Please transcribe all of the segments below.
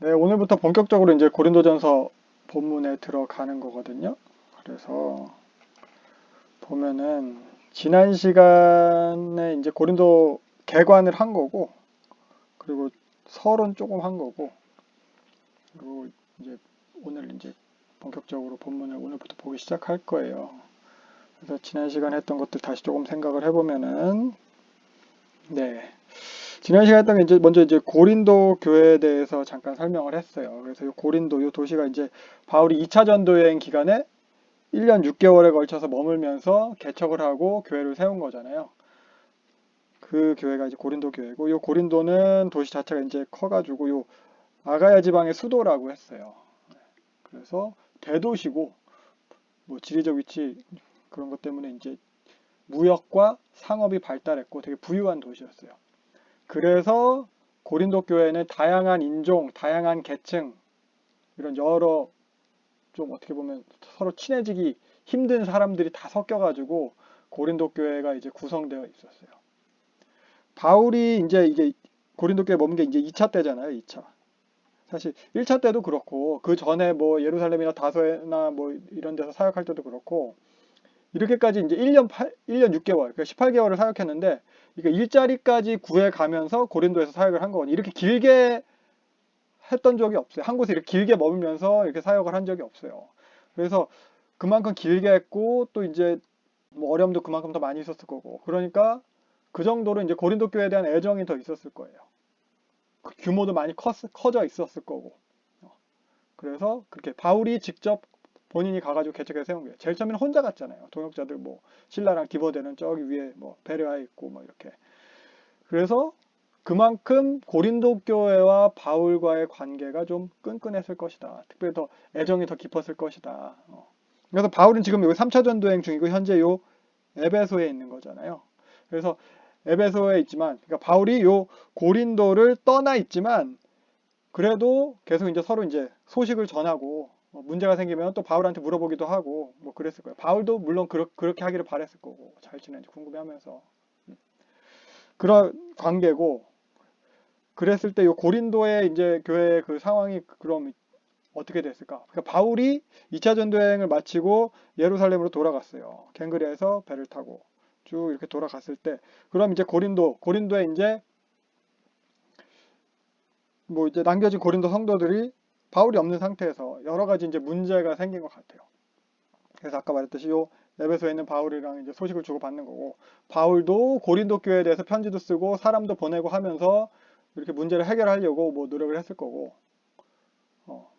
네, 오늘부터 본격적으로 이제 고린도전서 본문에 들어가는 거거든요. 그래서 보면은 지난 시간에 이제 고린도 개관을 한 거고, 그리고 설은 조금 한 거고, 그리고 이제 오늘 이제 본격적으로 본문을 오늘부터 보기 시작할 거예요. 그래서 지난 시간에 했던 것들 다시 조금 생각을 해보면은, 네. 지난 시간에 했던 게 이제 먼저 이제 고린도 교회에 대해서 잠깐 설명을 했어요. 그래서 이 고린도 이 도시가 이제 바울이 2차 전도 여행 기간에 1년 6개월에 걸쳐서 머물면서 개척을 하고 교회를 세운 거잖아요. 그 교회가 이제 고린도 교회고, 이 고린도는 도시 자체가 이제 커가지고 요 아가야 지방의 수도라고 했어요. 그래서 대도시고, 뭐 지리적 위치 그런 것 때문에 이제 무역과 상업이 발달했고 되게 부유한 도시였어요. 그래서 고린도 교회는 다양한 인종, 다양한 계층, 이런 여러 좀 어떻게 보면 서로 친해지기 힘든 사람들이 다 섞여가지고 고린도 교회가 이제 구성되어 있었어요. 바울이 이제 이게 고린도 교회 머문 게 이제 2차 때잖아요, 2차. 사실 1차 때도 그렇고 그 전에 뭐 예루살렘이나 다소나 뭐 이런 데서 사역할 때도 그렇고 이렇게까지 이제 1년 6개월, 그러니까 18개월을 사역했는데 이게 일자리까지 구해 가면서 고린도에서 사역을 한 거거든요. 이렇게 길게 했던 적이 없어요. 한 곳에 이렇게 길게 머물면서 이렇게 사역을 한 적이 없어요. 그래서 그만큼 길게 했고 또 이제 뭐 어려움도 그만큼 더 많이 있었을 거고. 그러니까 그 정도로 이제 고린도 교회에 대한 애정이 더 있었을 거예요. 그 규모도 많이 커져 있었을 거고. 그래서 그렇게 바울이 직접 본인이 가가지고 개척해서 세운 거예요. 제일 처음에는 혼자 갔잖아요. 동역자들 뭐 신라랑 디보데는 저기 위에 뭐 베레아에 있고 뭐 이렇게. 그래서 그만큼 고린도 교회와 바울과의 관계가 좀 끈끈했을 것이다. 특별히 더 애정이 더 깊었을 것이다. 그래서 바울은 지금 여기 3차 전도행 중이고 현재 요 에베소에 있는 거잖아요. 그래서 에베소에 있지만, 그러니까 바울이 요 고린도를 떠나 있지만 그래도 계속 이제 서로 이제 소식을 전하고 문제가 생기면 또 바울한테 물어보기도 하고 뭐 그랬을 거예요. 바울도 물론 그렇게 하기를 바랬을 거고 잘 지내는지 궁금해하면서 그런 관계고. 그랬을 때 요 고린도의 이제 교회의 그 상황이 그럼 어떻게 됐을까? 그러니까 바울이 2차 전도여행을 마치고 예루살렘으로 돌아갔어요. 갱그리아에서 배를 타고 쭉 이렇게 돌아갔을 때, 그럼 이제 고린도에 이제 뭐 이제 남겨진 고린도 성도들이 바울이 없는 상태에서 여러 가지 이제 문제가 생긴 것 같아요. 그래서 아까 말했듯이 요 에베소에 있는 바울이랑 이제 소식을 주고받는 거고, 바울도 고린도 교회에 대해서 편지도 쓰고 사람도 보내고 하면서 이렇게 문제를 해결하려고 뭐 노력을 했을 거고,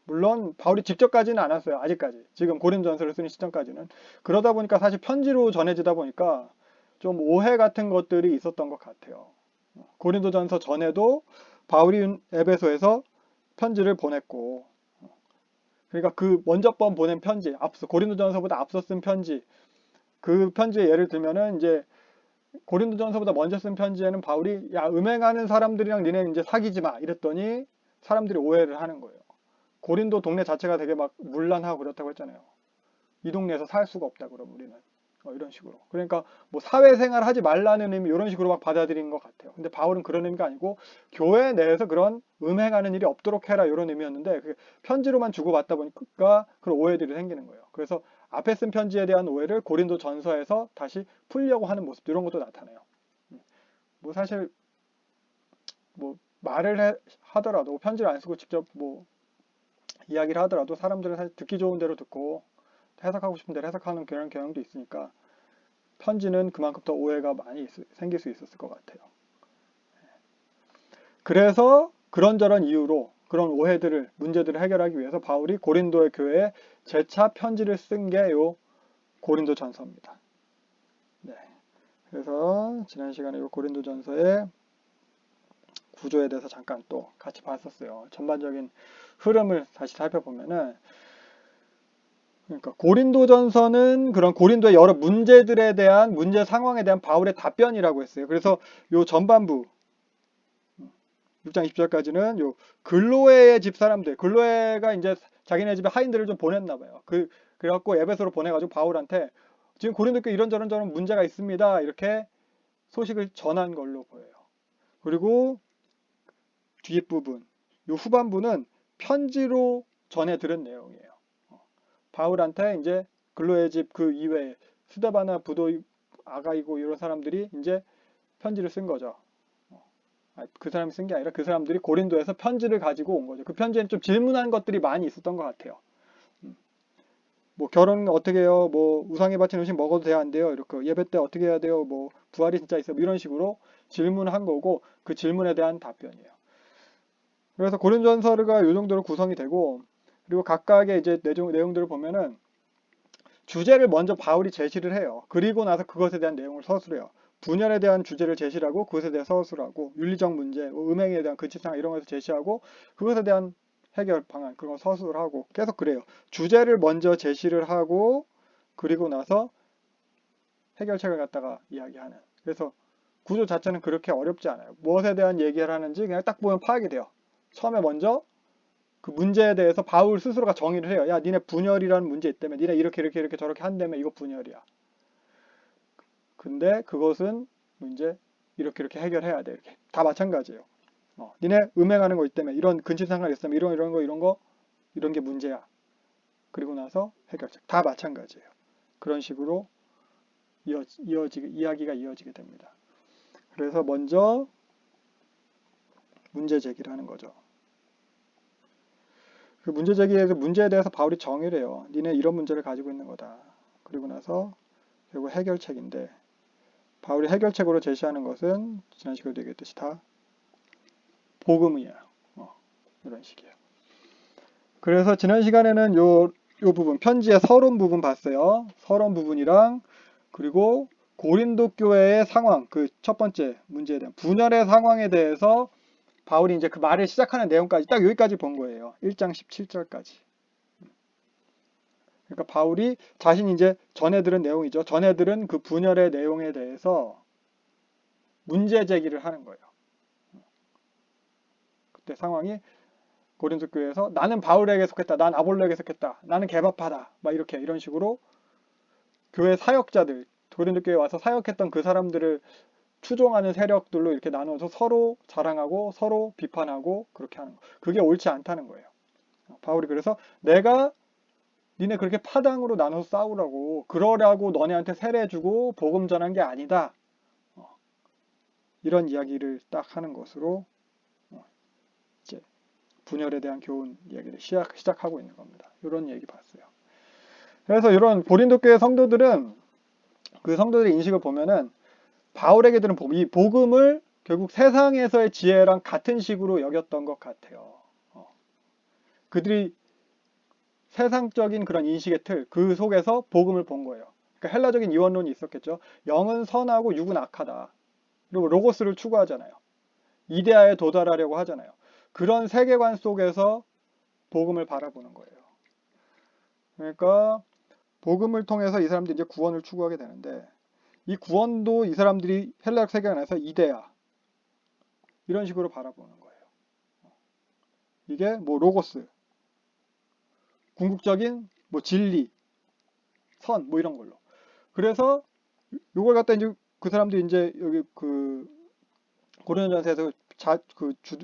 물론 바울이 직접까지는 않았어요. 아직까지. 지금 고린도전서를 쓰는 시점까지는. 그러다 보니까 사실 편지로 전해지다 보니까 좀 오해 같은 것들이 있었던 것 같아요. 고린도전서 전에도 바울이 에베소에서 편지를 보냈고, 그러니까 그 먼저 번 보낸 편지, 고린도전서보다 앞서 쓴 편지, 그 편지에 예를 들면은 이제 고린도전서보다 먼저 쓴 편지에는 바울이 야, 음행하는 사람들이랑 니네 이제 사귀지 마 이랬더니 사람들이 오해를 하는 거예요. 고린도 동네 자체가 되게 막 문란하고 그렇다고 했잖아요. 이 동네에서 살 수가 없다 그럼 우리는 이런 식으로. 그러니까 뭐 사회생활 하지 말라는 의미 이런 식으로 막 받아들인 것 같아요. 근데 바울은 그런 의미가 아니고 교회 내에서 그런 음행하는 일이 없도록 해라 이런 의미였는데 그게 편지로만 주고받다 보니까 그런 오해들이 생기는 거예요. 그래서 앞에 쓴 편지에 대한 오해를 고린도 전서에서 다시 풀려고 하는 모습 이런 것도 나타나요. 뭐 사실 뭐 말을 하더라도 편지를 안 쓰고 직접 뭐 이야기를 하더라도 사람들은 사실 듣기 좋은 대로 듣고 해석하고 싶은 대로 해석하는 그런 경향도 있으니까 편지는 그만큼 더 오해가 많이 생길 수 있었을 것 같아요. 그래서 그런저런 이유로 그런 오해들을, 문제들을 해결하기 위해서 바울이 고린도의 교회에 재차 편지를 쓴 게 요 고린도 전서입니다. 네. 그래서 지난 시간에 요 고린도 전서의 구조에 대해서 잠깐 또 같이 봤었어요. 전반적인 흐름을 다시 살펴보면은, 그러니까 고린도전서는 그런 고린도의 여러 문제들에 대한 문제 상황에 대한 바울의 답변이라고 했어요. 그래서 요 전반부 6장 20절까지는 요 글로에의 집 사람들, 글로에가 이제 자기네 집에 하인들을 좀 보냈나 봐요. 그래갖고 에베소로 보내가지고 바울한테 지금 고린도 교회 이런저런 문제가 있습니다. 이렇게 소식을 전한 걸로 보여요. 그리고 뒷부분, 요 후반부는 편지로 전해 들은 내용이에요. 바울한테 이제 글로의 집 그 이외에 스데바나 부도 아가이고 이런 사람들이 이제 편지를 쓴 거죠. 그 사람이 쓴 게 아니라 그 사람들이 고린도에서 편지를 가지고 온 거죠. 그 편지에는 좀 질문한 것들이 많이 있었던 것 같아요. 뭐 결혼 어떻게 해요? 뭐 우상에 바친 음식 먹어도 돼야 안 돼요? 이렇게 예배 때 어떻게 해야 돼요? 뭐 부활이 진짜 있어? 뭐 이런 식으로 질문한 거고 그 질문에 대한 답변이에요. 그래서 고린도전서가 이 정도로 구성이 되고 그리고 각각의 이제 내용들을 보면은 주제를 먼저 바울이 제시를 해요. 그리고 나서 그것에 대한 내용을 서술해요. 분열에 대한 주제를 제시하고 그것에 대해 서술하고 윤리적 문제, 음행에 대한 근치상 이런 것을 제시하고 그것에 대한 해결 방안 그런 거 서술하고 계속 그래요. 주제를 먼저 제시를 하고 그리고 나서 해결책을 갖다가 이야기하는. 그래서 구조 자체는 그렇게 어렵지 않아요. 무엇에 대한 얘기를 하는지 그냥 딱 보면 파악이 돼요. 처음에 먼저 그 문제에 대해서 바울 스스로가 정의를 해요. 야, 니네 분열이라는 문제 있다며. 니네 이렇게 저렇게 한다며. 이거 분열이야. 근데 그것은 이제 이렇게 해결해야 돼. 이렇게 다 마찬가지예요. 니네 음행하는 거 있다며. 이런 근친상간 있다며. 이런 게 문제야. 그리고 나서 해결책. 다 마찬가지예요. 그런 식으로 이야기가 이어지게 됩니다. 그래서 먼저 문제 제기를 하는 거죠. 그 문제 제기에서 문제에 대해서 바울이 정의를 해요. 니네 이런 문제를 가지고 있는 거다. 그리고 나서 결국 해결책인데 바울이 해결책으로 제시하는 것은 지난 시간에도 얘기했듯이 다 복음이에요. 이런 식이에요. 그래서 지난 시간에는 요 부분 편지의 서론 부분 봤어요. 서론 부분이랑 그리고 고린도 교회의 상황 그 첫 번째 문제에 대한 분열의 상황에 대해서 바울이 이제 그 말을 시작하는 내용까지 딱 여기까지 본 거예요. 1장 17절까지. 그러니까 바울이 자신이 이제 전해 들은 내용이죠. 전해 들은 그 분열의 내용에 대해서 문제 제기를 하는 거예요. 그때 상황이 고린도 교회에서 나는 바울에게 속했다. 난 아볼로에게 속했다. 나는 개바파다. 막 이런 식으로 교회 사역자들 고린도 교회에 와서 사역했던 그 사람들을 추종하는 세력들로 이렇게 나눠서 서로 자랑하고 서로 비판하고 그렇게 하는 거. 그게 옳지 않다는 거예요. 바울이 그래서 내가 니네 그렇게 파당으로 나눠서 싸우라고 그러라고 너네한테 세례주고 복음 전한 게 아니다. 이런 이야기를 딱 하는 것으로 이제 분열에 대한 교훈 이야기를 시작하고 있는 겁니다. 이런 얘기 봤어요. 그래서 이런 고린도 교회 성도들은 그 성도들의 인식을 보면은 바울에게 들은 이 복음을 결국 세상에서의 지혜랑 같은 식으로 여겼던 것 같아요. 그들이 세상적인 그런 인식의 틀, 그 속에서 복음을 본 거예요. 그러니까 헬라적인 이원론이 있었겠죠. 영은 선하고 육은 악하다. 그리고 로고스를 추구하잖아요. 이데아에 도달하려고 하잖아요. 그런 세계관 속에서 복음을 바라보는 거예요. 그러니까 복음을 통해서 이 사람들이 이제 구원을 추구하게 되는데 이 구원도 이 사람들이 헬라적 세계관에서 이데아 이런 식으로 바라보는 거예요. 이게 뭐 로고스, 궁극적인 뭐 진리, 선 뭐 이런 걸로. 그래서 이걸 갖다 이제 그 사람들이 이제 여기 그 고린도전서에서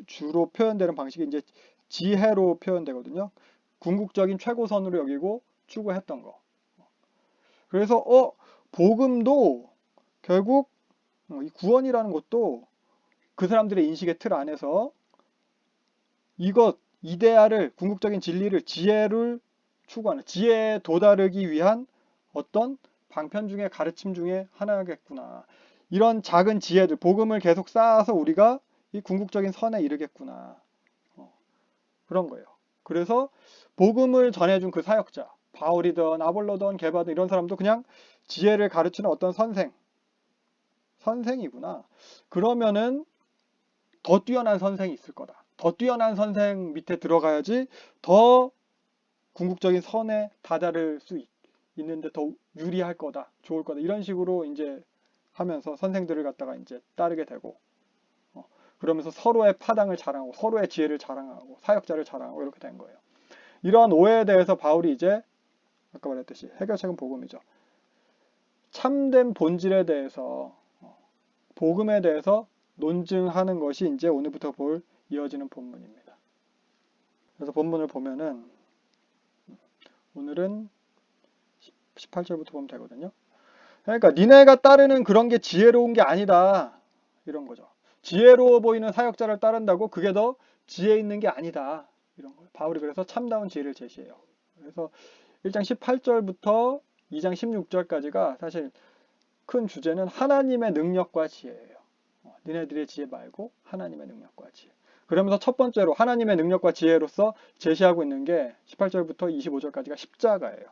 주로 표현되는 방식이 이제 지혜로 표현되거든요. 궁극적인 최고선으로 여기고 추구했던 거. 그래서 복음도 결국 이 구원이라는 것도 그 사람들의 인식의 틀 안에서 이것 이데아를 궁극적인 진리를 지혜를 추구하는 지혜에 도달하기 위한 어떤 방편 중에 가르침 중에 하나겠구나. 이런 작은 지혜들 복음을 계속 쌓아서 우리가 이 궁극적인 선에 이르겠구나. 그런 거예요. 그래서 복음을 전해준 그 사역자 바울이든 아볼로든 게바든 이런 사람도 그냥 지혜를 가르치는 어떤 선생이구나. 그러면은 더 뛰어난 선생이 있을 거다. 더 뛰어난 선생 밑에 들어가야지 더 궁극적인 선에 다다를 수 있는데 더 유리할 거다. 좋을 거다. 이런 식으로 이제 하면서 선생들을 갖다가 이제 따르게 되고 그러면서 서로의 파당을 자랑하고 서로의 지혜를 자랑하고 사역자를 자랑하고 이렇게 된 거예요. 이러한 오해에 대해서 바울이 이제 아까 말했듯이 해결책은 복음이죠. 참된 본질에 대해서 복음에 대해서 논증하는 것이 이제 오늘부터 볼 이어지는 본문입니다. 그래서 본문을 보면은 오늘은 18절부터 보면 되거든요. 그러니까 니네가 따르는 그런 게 지혜로운 게 아니다. 이런 거죠. 지혜로워 보이는 사역자를 따른다고 그게 더 지혜 있는 게 아니다. 이런 거예요. 바울이 그래서 참다운 지혜를 제시해요. 그래서 1장 18절부터 2장 16절까지가 사실 큰 주제는 하나님의 능력과 지혜예요. 니네들의 지혜 말고 하나님의 능력과 지혜. 그러면서 첫 번째로 하나님의 능력과 지혜로서 제시하고 있는 게 18절부터 25절까지가 십자가예요.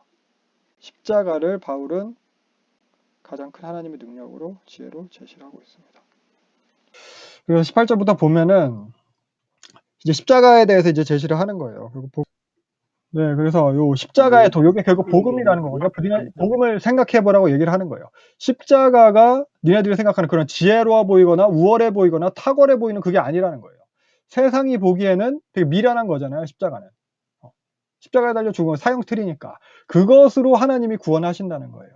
십자가를 바울은 가장 큰 하나님의 능력으로 지혜로 제시를 하고 있습니다. 그래서 18절부터 보면은 이제 십자가에 대해서 이제 제시를 하는 거예요. 그리고 네, 그래서 요 십자가의 도요게 결국 복음이라는 거거든요. 복음을 생각해 보라고 얘기를 하는 거예요. 십자가가 니네들이 생각하는 그런 지혜로워 보이거나 우월해 보이거나 탁월해 보이는 그게 아니라는 거예요. 세상이 보기에는 되게 미련한 거잖아요, 십자가는. 십자가에 달려 죽은 건 사형틀이니까. 그것으로 하나님이 구원하신다는 거예요.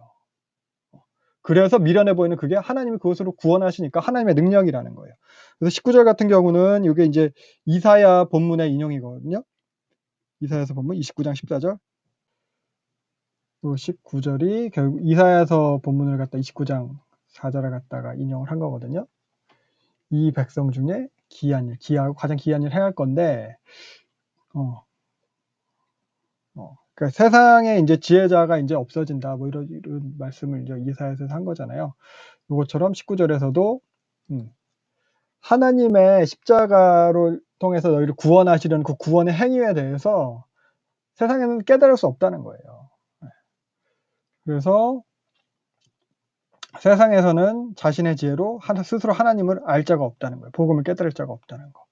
그래서 미련해 보이는 그게 하나님이 그것으로 구원하시니까 하나님의 능력이라는 거예요. 그래서 19절 같은 경우는 이게 이제 이사야 본문의 인용이거든요. 이사야서 본문 29장 14절. 또 19절이 결국 이사야서 본문을 갖다 29장 4절을 갖다가 인용을 한 거거든요. 이 백성 중에 기이한 일, 기이하고 가장 기이한 일을 행할 건데, 그러니까 세상에 이제 지혜자가 이제 없어진다, 뭐 이런 말씀을 이제 이사야서에서 한 거잖아요. 이것처럼 19절에서도 하나님의 십자가로 통해서 너희를 구원하시려는 그 구원의 행위에 대해서 세상에는 깨달을 수 없다는 거예요. 그래서 세상에서는 자신의 지혜로 스스로 하나님을 알 자가 없다는 거예요. 복음을 깨달을 자가 없다는 거.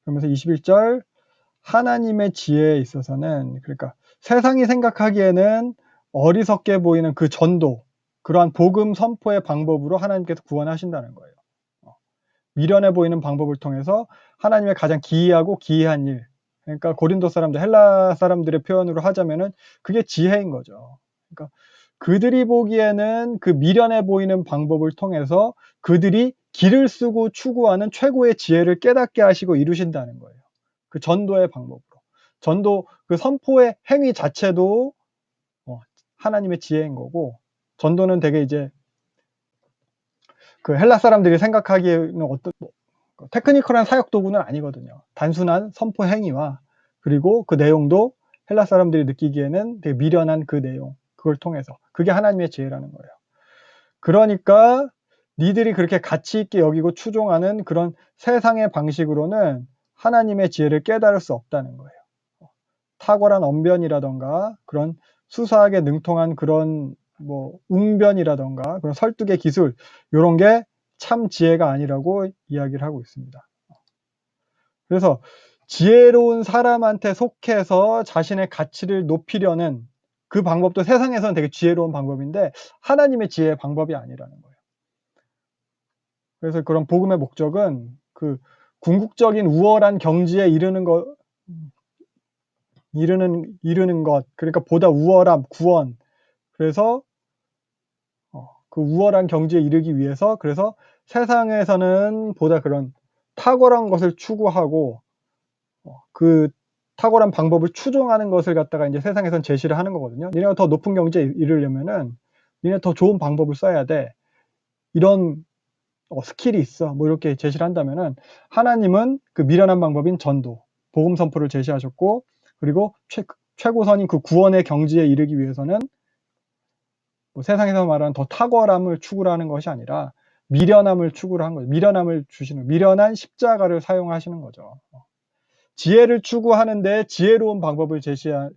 그러면서 21절 하나님의 지혜에 있어서는 그러니까 세상이 생각하기에는 어리석게 보이는 그 전도, 그러한 복음 선포의 방법으로 하나님께서 구원하신다는 거예요. 미련해 보이는 방법을 통해서 하나님의 가장 기이하고 기이한 일, 그러니까 고린도 사람들, 헬라 사람들의 표현으로 하자면은 그게 지혜인 거죠. 그러니까 그들이 보기에는 그 미련해 보이는 방법을 통해서 그들이 길을 쓰고 추구하는 최고의 지혜를 깨닫게 하시고 이루신다는 거예요. 그 전도의 방법으로. 전도 그 선포의 행위 자체도 하나님의 지혜인 거고, 전도는 되게 이제 그 헬라 사람들이 생각하기에는 어떤 테크니컬한 사역 도구는 아니거든요. 단순한 선포 행위와 그리고 그 내용도 헬라 사람들이 느끼기에는 되게 미련한 그 내용, 그걸 통해서 그게 하나님의 지혜라는 거예요. 그러니까 니들이 그렇게 가치 있게 여기고 추종하는 그런 세상의 방식으로는 하나님의 지혜를 깨달을 수 없다는 거예요. 탁월한 언변이라던가 그런 수사하게 능통한 그런 뭐 웅변이라던가 그런 설득의 기술, 이런 게 참 지혜가 아니라고 이야기를 하고 있습니다. 그래서 지혜로운 사람한테 속해서 자신의 가치를 높이려는 그 방법도 세상에서는 되게 지혜로운 방법인데 하나님의 지혜의 방법이 아니라는 거예요. 그래서 그런 복음의 목적은 그 궁극적인 우월한 경지에 이르는 것, 그러니까 보다 우월함, 구원. 그래서 그 우월한 경지에 이르기 위해서 그래서 세상에서는 보다 그런 탁월한 것을 추구하고 그 탁월한 방법을 추종하는 것을 갖다가 이제 세상에선 제시를 하는 거거든요. 니네가 더 높은 경지에 이르려면은 니네 더 좋은 방법을 써야 돼. 이런 스킬이 있어. 뭐 이렇게 제시를 한다면은 하나님은 그 미련한 방법인 전도, 복음 선포를 제시하셨고, 그리고 최고선인 그 구원의 경지에 이르기 위해서는 뭐 세상에서 말하는 더 탁월함을 추구를 하는 것이 아니라 미련함을 추구를 한 거죠. 미련함을 주시는, 미련한 십자가를 사용하시는 거죠. 지혜를 추구하는데 지혜로운 방법을 제시해야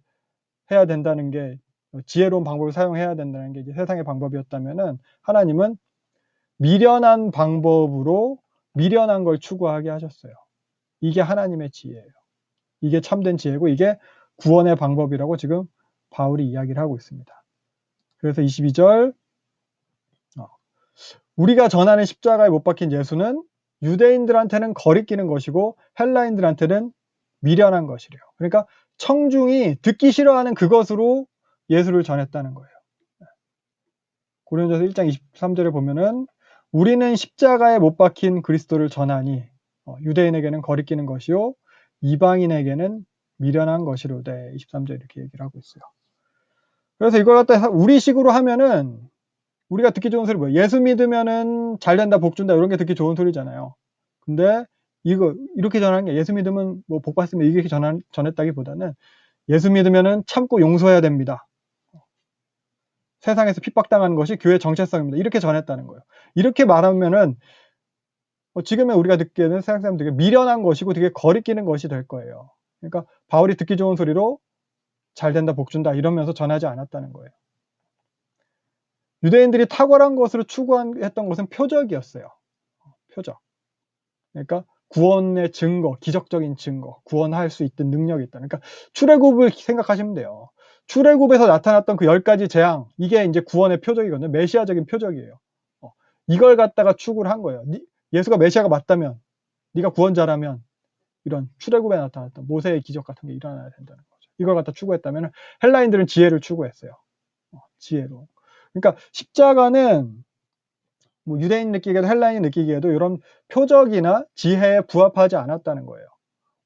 된다는 게, 지혜로운 방법을 사용해야 된다는 게 이제 세상의 방법이었다면은 하나님은 미련한 방법으로 미련한 걸 추구하게 하셨어요. 이게 하나님의 지혜예요. 이게 참된 지혜고 이게 구원의 방법이라고 지금 바울이 이야기를 하고 있습니다. 그래서 22절 우리가 전하는 십자가에 못 박힌 예수는 유대인들한테는 거리끼는 것이고 헬라인들한테는 미련한 것이래요. 그러니까 청중이 듣기 싫어하는 그것으로 예수를 전했다는 거예요. 고린도서 1장 23절에 보면은 우리는 십자가에 못 박힌 그리스도를 전하니 유대인에게는 거리끼는 것이요 이방인에게는 미련한 것이로되 23절 이렇게 얘기를 하고 있어요. 그래서 이걸 갖다 우리식으로 하면은 우리가 듣기 좋은 소리 뭐예요? 예수 믿으면은 잘 된다, 복 준다 이런 게 듣기 좋은 소리잖아요. 근데 이거 이렇게 전하는 게 예수 믿으면 뭐 복 받으면 이렇게 전했다기보다는 예수 믿으면은 참고 용서해야 됩니다. 세상에서 핍박당하는 것이 교회 정체성입니다. 이렇게 전했다는 거예요. 이렇게 말하면은 지금의 우리가 듣기에는 세상 사람들 되게 미련한 것이고 되게 거리끼는 것이 될 거예요. 그러니까 바울이 듣기 좋은 소리로 잘 된다, 복 준다 이러면서 전하지 않았다는 거예요. 유대인들이 탁월한 것으로 추구했던 것은 표적이었어요. 표적. 그러니까 구원의 증거, 기적적인 증거, 구원할 수 있던 능력이 있다. 그러니까 출애굽을 생각하시면 돼요. 출애굽에서 나타났던 그 10가지 재앙, 이게 이제 구원의 표적이거든요. 메시아적인 표적이에요. 이걸 갖다가 추구를 한 거예요. 예수가 메시아가 맞다면, 네가 구원자라면 이런 출애굽에 나타났던 모세의 기적 같은 게 일어나야 된다는 거죠. 이걸 갖다 추구했다면 헬라인들은 지혜를 추구했어요. 지혜로. 그러니까 십자가는 뭐 유대인 느끼기에도 헬라인 느끼기에도 이런 표적이나 지혜에 부합하지 않았다는 거예요.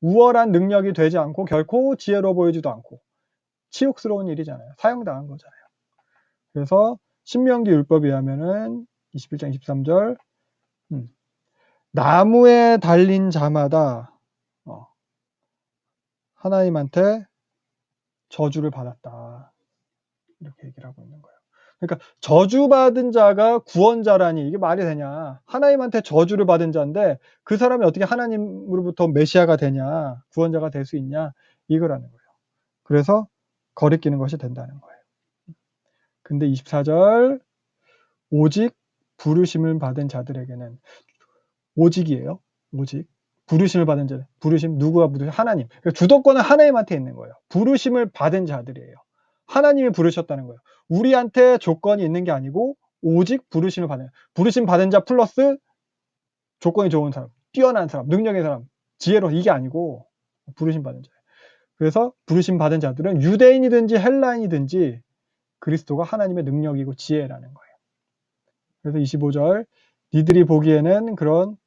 우월한 능력이 되지 않고 결코 지혜로 보이지도 않고 치욕스러운 일이잖아요. 사형당한 거잖아요. 그래서 신명기 율법에 의하면은 21장 23절 나무에 달린 자마다 하나님한테 저주를 받았다. 이렇게 얘기를 하고 있는 거예요. 그러니까 저주받은 자가 구원자라니 이게 말이 되냐. 하나님한테 저주를 받은 자인데 그 사람이 어떻게 하나님으로부터 메시아가 되냐, 구원자가 될 수 있냐, 이거라는 거예요. 그래서 거리끼는 것이 된다는 거예요. 근데 24절 오직 부르심을 받은 자들에게는 오직이에요. 오직 부르심을 받은 자들. 부르심 누구가 부르심? 하나님. 그러니까 주도권은 하나님한테 있는 거예요. 부르심을 받은 자들이에요. 하나님이 부르셨다는 거예요. 우리한테 조건이 있는 게 아니고 오직 부르심을 받은, 부르심 받은 자 플러스 조건이 좋은 사람, 뛰어난 사람, 능력의 사람, 지혜로, 이게 아니고 부르심 받은 자예요. 그래서 부르심 받은 자들은 유대인이든지 헬라인이든지 그리스도가 하나님의 능력이고 지혜라는 거예요. 그래서 25절 니들이 보기에는 그런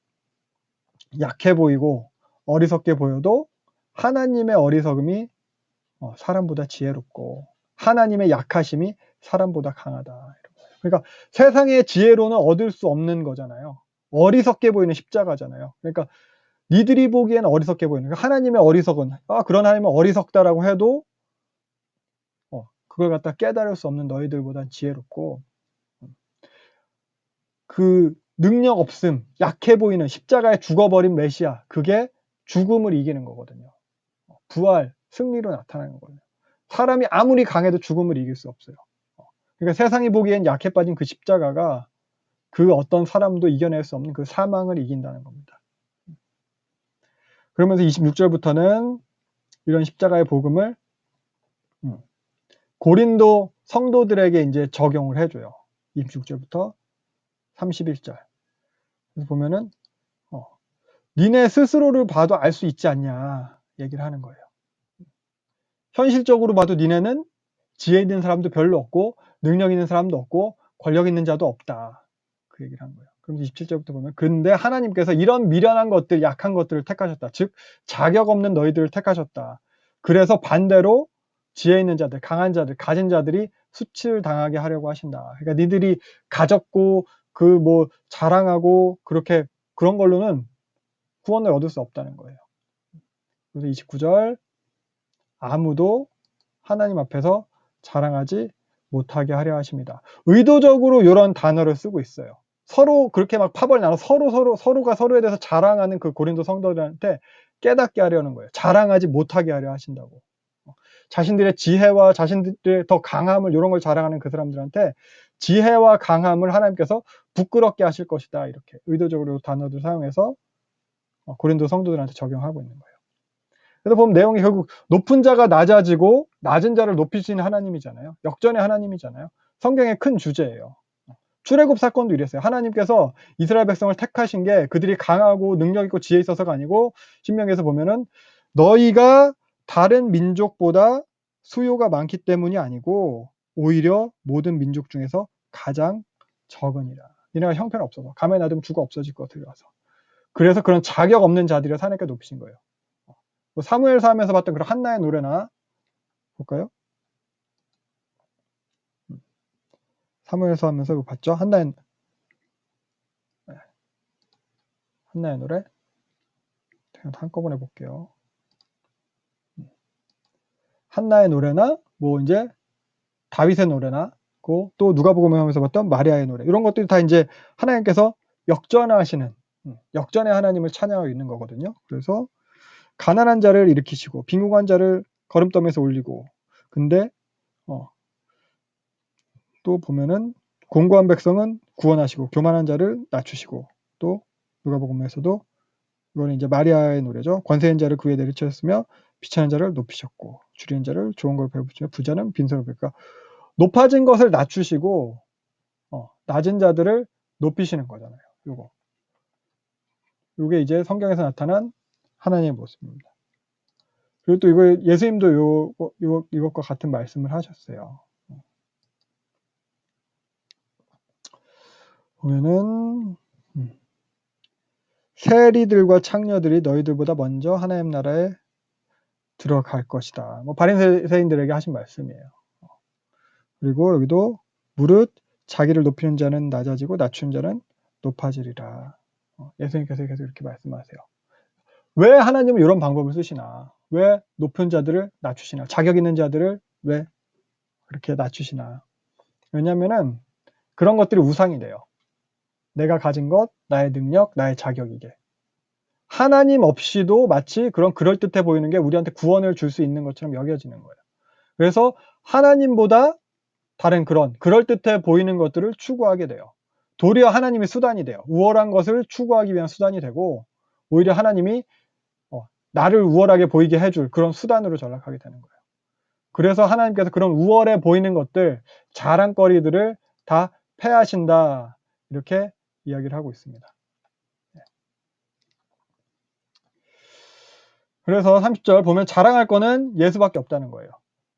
약해 보이고 어리석게 보여도 하나님의 어리석음이 사람보다 지혜롭고 하나님의 약하심이 사람보다 강하다. 그러니까 세상의 지혜로는 얻을 수 없는 거잖아요. 어리석게 보이는 십자가잖아요. 그러니까 니들이 보기엔 어리석게 보이는, 그러니까 하나님의 어리석은, 그런 하나님은 어리석다라고 해도 그걸 갖다 깨달을 수 없는 너희들보단 지혜롭고, 그 능력 없음, 약해 보이는 십자가에 죽어버린 메시아, 그게 죽음을 이기는 거거든요. 부활, 승리로 나타나는 거예요. 사람이 아무리 강해도 죽음을 이길 수 없어요. 그러니까 세상이 보기엔 약해 빠진 그 십자가가 그 어떤 사람도 이겨낼 수 없는 그 사망을 이긴다는 겁니다. 그러면서 26절부터는 이런 십자가의 복음을 고린도 성도들에게 이제 적용을 해줘요. 26절부터 31절. 그래서 보면은 니네 스스로를 봐도 알 수 있지 않냐 얘기를 하는 거예요. 현실적으로 봐도 니네는 지혜 있는 사람도 별로 없고 능력 있는 사람도 없고 권력 있는 자도 없다. 그 얘기를 한 거예요. 그럼 27절부터 보면 근데 하나님께서 이런 미련한 것들, 약한 것들을 택하셨다. 즉 자격 없는 너희들을 택하셨다. 그래서 반대로 지혜 있는 자들, 강한 자들, 가진 자들이 수치를 당하게 하려고 하신다. 그러니까 니들이 가졌고 그 뭐 자랑하고 그렇게 그런 걸로는 구원을 얻을 수 없다는 거예요. 그래서 29절 아무도 하나님 앞에서 자랑하지 못하게 하려 하십니다. 의도적으로 이런 단어를 쓰고 있어요. 서로 그렇게 막 파벌 나눠 서로가 서로에 대해서 자랑하는 그 고린도 성도들한테 깨닫게 하려는 거예요. 자랑하지 못하게 하려 하신다고. 자신들의 지혜와 자신들의 더 강함을 이런 걸 자랑하는 그 사람들한테 지혜와 강함을 하나님께서 부끄럽게 하실 것이다. 이렇게 의도적으로 단어를 사용해서 고린도 성도들한테 적용하고 있는 거예요. 그래서 보면 내용이 결국 높은 자가 낮아지고 낮은 자를 높이시는 하나님이잖아요. 역전의 하나님이잖아요. 성경의 큰 주제예요. 출애굽 사건도 이랬어요. 하나님께서 이스라엘 백성을 택하신 게 그들이 강하고 능력 있고 지혜 있어서가 아니고 신명기에서 보면은 너희가 다른 민족보다 수요가 많기 때문이 아니고 오히려 모든 민족 중에서 가장 적으니라. 니네가 형편없어서 가만히 놔두면 죽어 없어질 것 들어가서. 그래서 그런 자격 없는 자들을 하나님께 높이신 거예요. 뭐 사무엘서 하면서 봤던 그런 한나의 노래나 볼까요? 사무엘서 하면서 이거 봤죠? 한나의 노래. 한꺼번에 볼게요. 한나의 노래나 뭐 이제 다윗의 노래나 또 누가복음 하면서 봤던 마리아의 노래, 이런 것들이 다 이제 하나님께서 역전하시는, 역전의 하나님을 찬양하고 있는 거거든요. 그래서 가난한 자를 일으키시고 빈궁한 자를 거름더미에서 올리고, 근데 또 보면은 공고한 백성은 구원하시고 교만한 자를 낮추시고, 또 누가복음에서도 이거는 이제 마리아의 노래죠. 권세인 자를 그 위에 내리쳤으며 비천한 자를 높이셨고 줄인 자를 좋은 걸 배부시며 부자는 빈손을 베니까, 높아진 것을 낮추시고 낮은 자들을 높이시는 거잖아요. 요게 이제 성경에서 나타난 하나님의 모습입니다. 그리고 또 이거 예수님도 이것과 같은 말씀을 하셨어요. 보면은 세리들과 창녀들이 너희들보다 먼저 하나님 나라에 들어갈 것이다. 뭐 바리새인들에게 하신 말씀이에요. 그리고 여기도 무릇 자기를 높이는 자는 낮아지고 낮추는 자는 높아지리라. 예수님께서 계속 이렇게 말씀하세요. 왜 하나님은 이런 방법을 쓰시나? 왜 높은 자들을 낮추시나? 자격 있는 자들을 왜 그렇게 낮추시나? 왜냐면은 그런 것들이 우상이 돼요. 내가 가진 것, 나의 능력, 나의 자격이게. 하나님 없이도 마치 그런 그럴듯해 보이는 게 우리한테 구원을 줄 수 있는 것처럼 여겨지는 거예요. 그래서 하나님보다 다른 그런 그럴듯해 보이는 것들을 추구하게 돼요. 도리어 하나님이 수단이 돼요. 우월한 것을 추구하기 위한 수단이 되고, 오히려 하나님이 나를 우월하게 보이게 해줄 그런 수단으로 전락하게 되는 거예요. 그래서 하나님께서 그런 우월해 보이는 것들, 자랑거리들을 다 패하신다, 이렇게 이야기를 하고 있습니다. 그래서 30절 보면 자랑할 거는 예수밖에 없다는 거예요.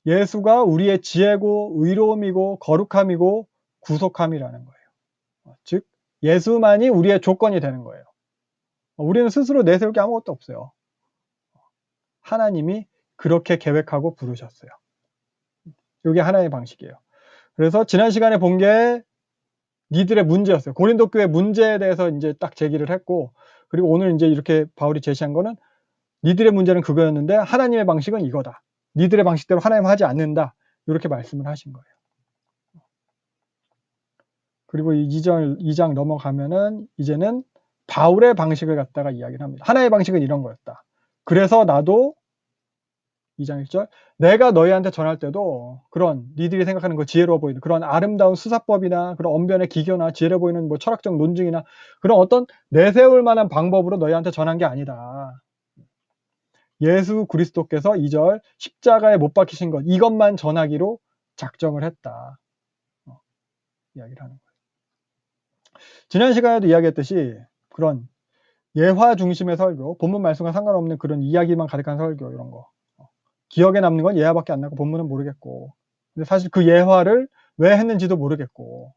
예수가 우리의 지혜고 의로움이고 거룩함이고 구속함이라는 거예요. 즉 예수만이 우리의 조건이 되는 거예요. 우리는 스스로 내세울 게 아무것도 없어요. 하나님이 그렇게 계획하고 부르셨어요. 이게 하나의 방식이에요. 그래서 지난 시간에 본 게 니들의 문제였어요. 고린도 교회 문제에 대해서 이제 딱 제기를 했고, 그리고 오늘 이제 이렇게 바울이 제시한 거는 니들의 문제는 그거였는데 하나님의 방식은 이거다. 니들의 방식대로 하나님 하지 않는다. 이렇게 말씀을 하신 거예요. 그리고 2장 넘어가면은 이제는 바울의 방식을 갖다가 이야기를 합니다. 하나의 방식은 이런 거였다. 그래서 나도 2장 1절 내가 너희한테 전할 때도 그런 니들이 생각하는 그 지혜로워 보이는 그런 아름다운 수사법이나 그런 언변의 기교나 지혜로워 보이는 뭐 철학적 논증이나 그런 어떤 내세울 만한 방법으로 너희한테 전한 게 아니다. 예수 그리스도께서 2절 십자가에 못 박히신 것 이것만 전하기로 작정을 했다. 이야기를 하는 거예요. 지난 시간에도 이야기했듯이 그런 예화 중심의 설교, 본문 말씀과 상관없는 그런 이야기만 가득한 설교, 이런 거 기억에 남는 건 예화밖에 안 나고 본문은 모르겠고, 근데 사실 그 예화를 왜 했는지도 모르겠고,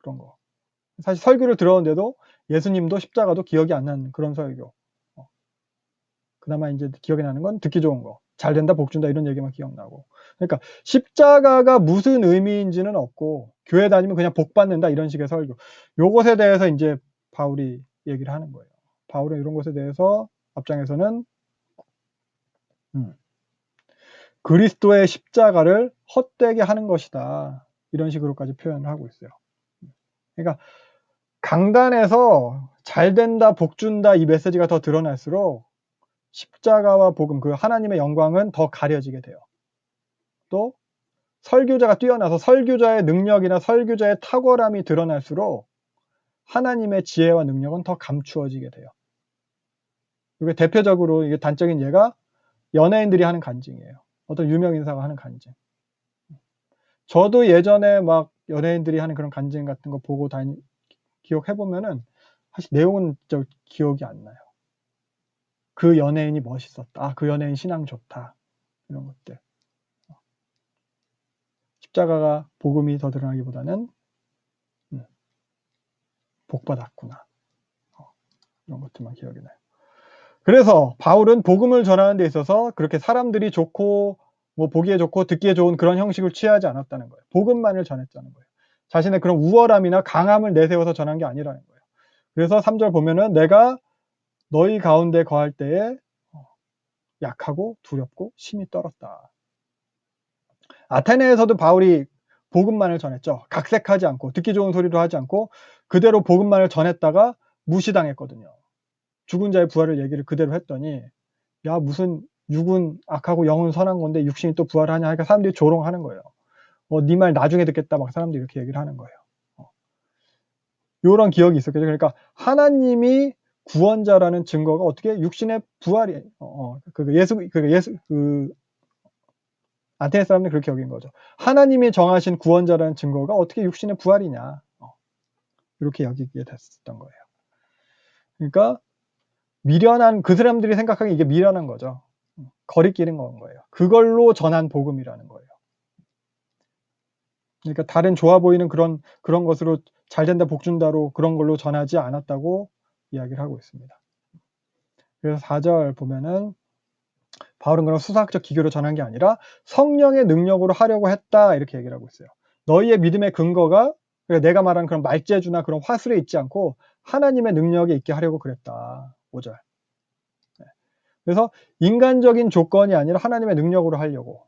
그런 거. 사실 설교를 들었는데도 예수님도 십자가도 기억이 안 나는 그런 설교. 그나마 이제 기억에 나는 건 듣기 좋은 거, 잘 된다, 복 준다 이런 얘기만 기억나고. 그러니까 십자가가 무슨 의미인지는 없고 교회 다니면 그냥 복 받는다 이런 식의 설교. 요것에 대해서 이제 바울이 얘기를 하는 거예요. 바울은 이런 것에 대해서 앞장에서는 그리스도의 십자가를 헛되게 하는 것이다. 이런 식으로까지 표현을 하고 있어요. 그러니까 강단에서 잘 된다, 복 준다 이 메시지가 더 드러날수록 십자가와 복음, 그 하나님의 영광은 더 가려지게 돼요. 또 설교자가 뛰어나서 설교자의 능력이나 설교자의 탁월함이 드러날수록 하나님의 지혜와 능력은 더 감추어지게 돼요. 이게 대표적으로 이게 단적인 예가 연예인들이 하는 간증이에요. 어떤 유명 인사가 하는 간증. 저도 예전에 막 연예인들이 하는 그런 간증 같은 거 보고 기억해보면은 사실 내용은 저 기억이 안 나요. 그 연예인이 멋있었다. 그 연예인 신앙 좋다. 이런 것들. 십자가가 복음이 더 드러나기보다는 복 받았구나. 이런 것들만 기억이 나요. 그래서 바울은 복음을 전하는 데 있어서 그렇게 사람들이 좋고 뭐 보기에 좋고 듣기에 좋은 그런 형식을 취하지 않았다는 거예요. 복음만을 전했다는 거예요. 자신의 그런 우월함이나 강함을 내세워서 전한 게 아니라는 거예요. 그래서 3절 보면은 내가 너희 가운데 거할 때에 약하고 두렵고 심히 떨었다. 아테네에서도 바울이 복음만을 전했죠. 각색하지 않고 듣기 좋은 소리도 하지 않고 그대로 복음만을 전했다가 무시당했거든요. 죽은 자의 부활을 얘기를 그대로 했더니 야 무슨 육은 악하고 영은 선한 건데 육신이 또 부활하냐 하니까 사람들이 조롱하는 거예요. 네 말 나중에 듣겠다 막 사람들이 이렇게 얘기를 하는 거예요. 이런 기억이 있었겠죠. 그러니까 하나님이 구원자라는 증거가 어떻게 육신의 부활이 아테네 사람들이 그렇게 여긴 거죠. 하나님이 정하신 구원자라는 증거가 어떻게 육신의 부활이냐 이렇게 여기게 됐었던 거예요. 그러니까 미련한 그 사람들이 생각하기에 이게 미련한 거죠. 거리끼는 건 거예요. 그걸로 전한 복음이라는 거예요. 그러니까 다른 좋아 보이는 그런 것으로 잘 된다 복 준다로 그런 걸로 전하지 않았다고 이야기를 하고 있습니다. 그래서 4절 보면은 바울은 그런 수사학적 기교로 전한 게 아니라 성령의 능력으로 하려고 했다 이렇게 얘기를 하고 있어요. 너희의 믿음의 근거가 내가 말한 그런 말재주나 그런 화술에 있지 않고 하나님의 능력에 있게 하려고 그랬다. 5절. 그래서 인간적인 조건이 아니라 하나님의 능력으로 하려고.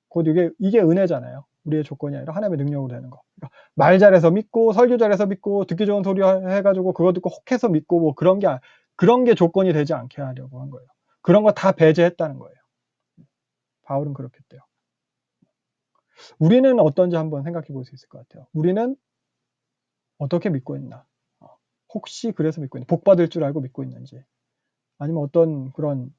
곧 이게 은혜잖아요. 우리의 조건이 아니라 하나님의 능력으로 되는 거. 그러니까 말 잘해서 믿고 설교 잘해서 믿고 듣기 좋은 소리 해가지고 그거 듣고 혹해서 믿고 뭐 그런 게 조건이 되지 않게 하려고 한 거예요. 그런 거 다 배제했다는 거예요. 바울은 그렇겠대요. 우리는 어떤지 한번 생각해 볼 수 있을 것 같아요. 우리는 어떻게 믿고 있나? 혹시 그래서 믿고 있나? 복 받을 줄 알고 믿고 있는지, 아니면 어떤 그런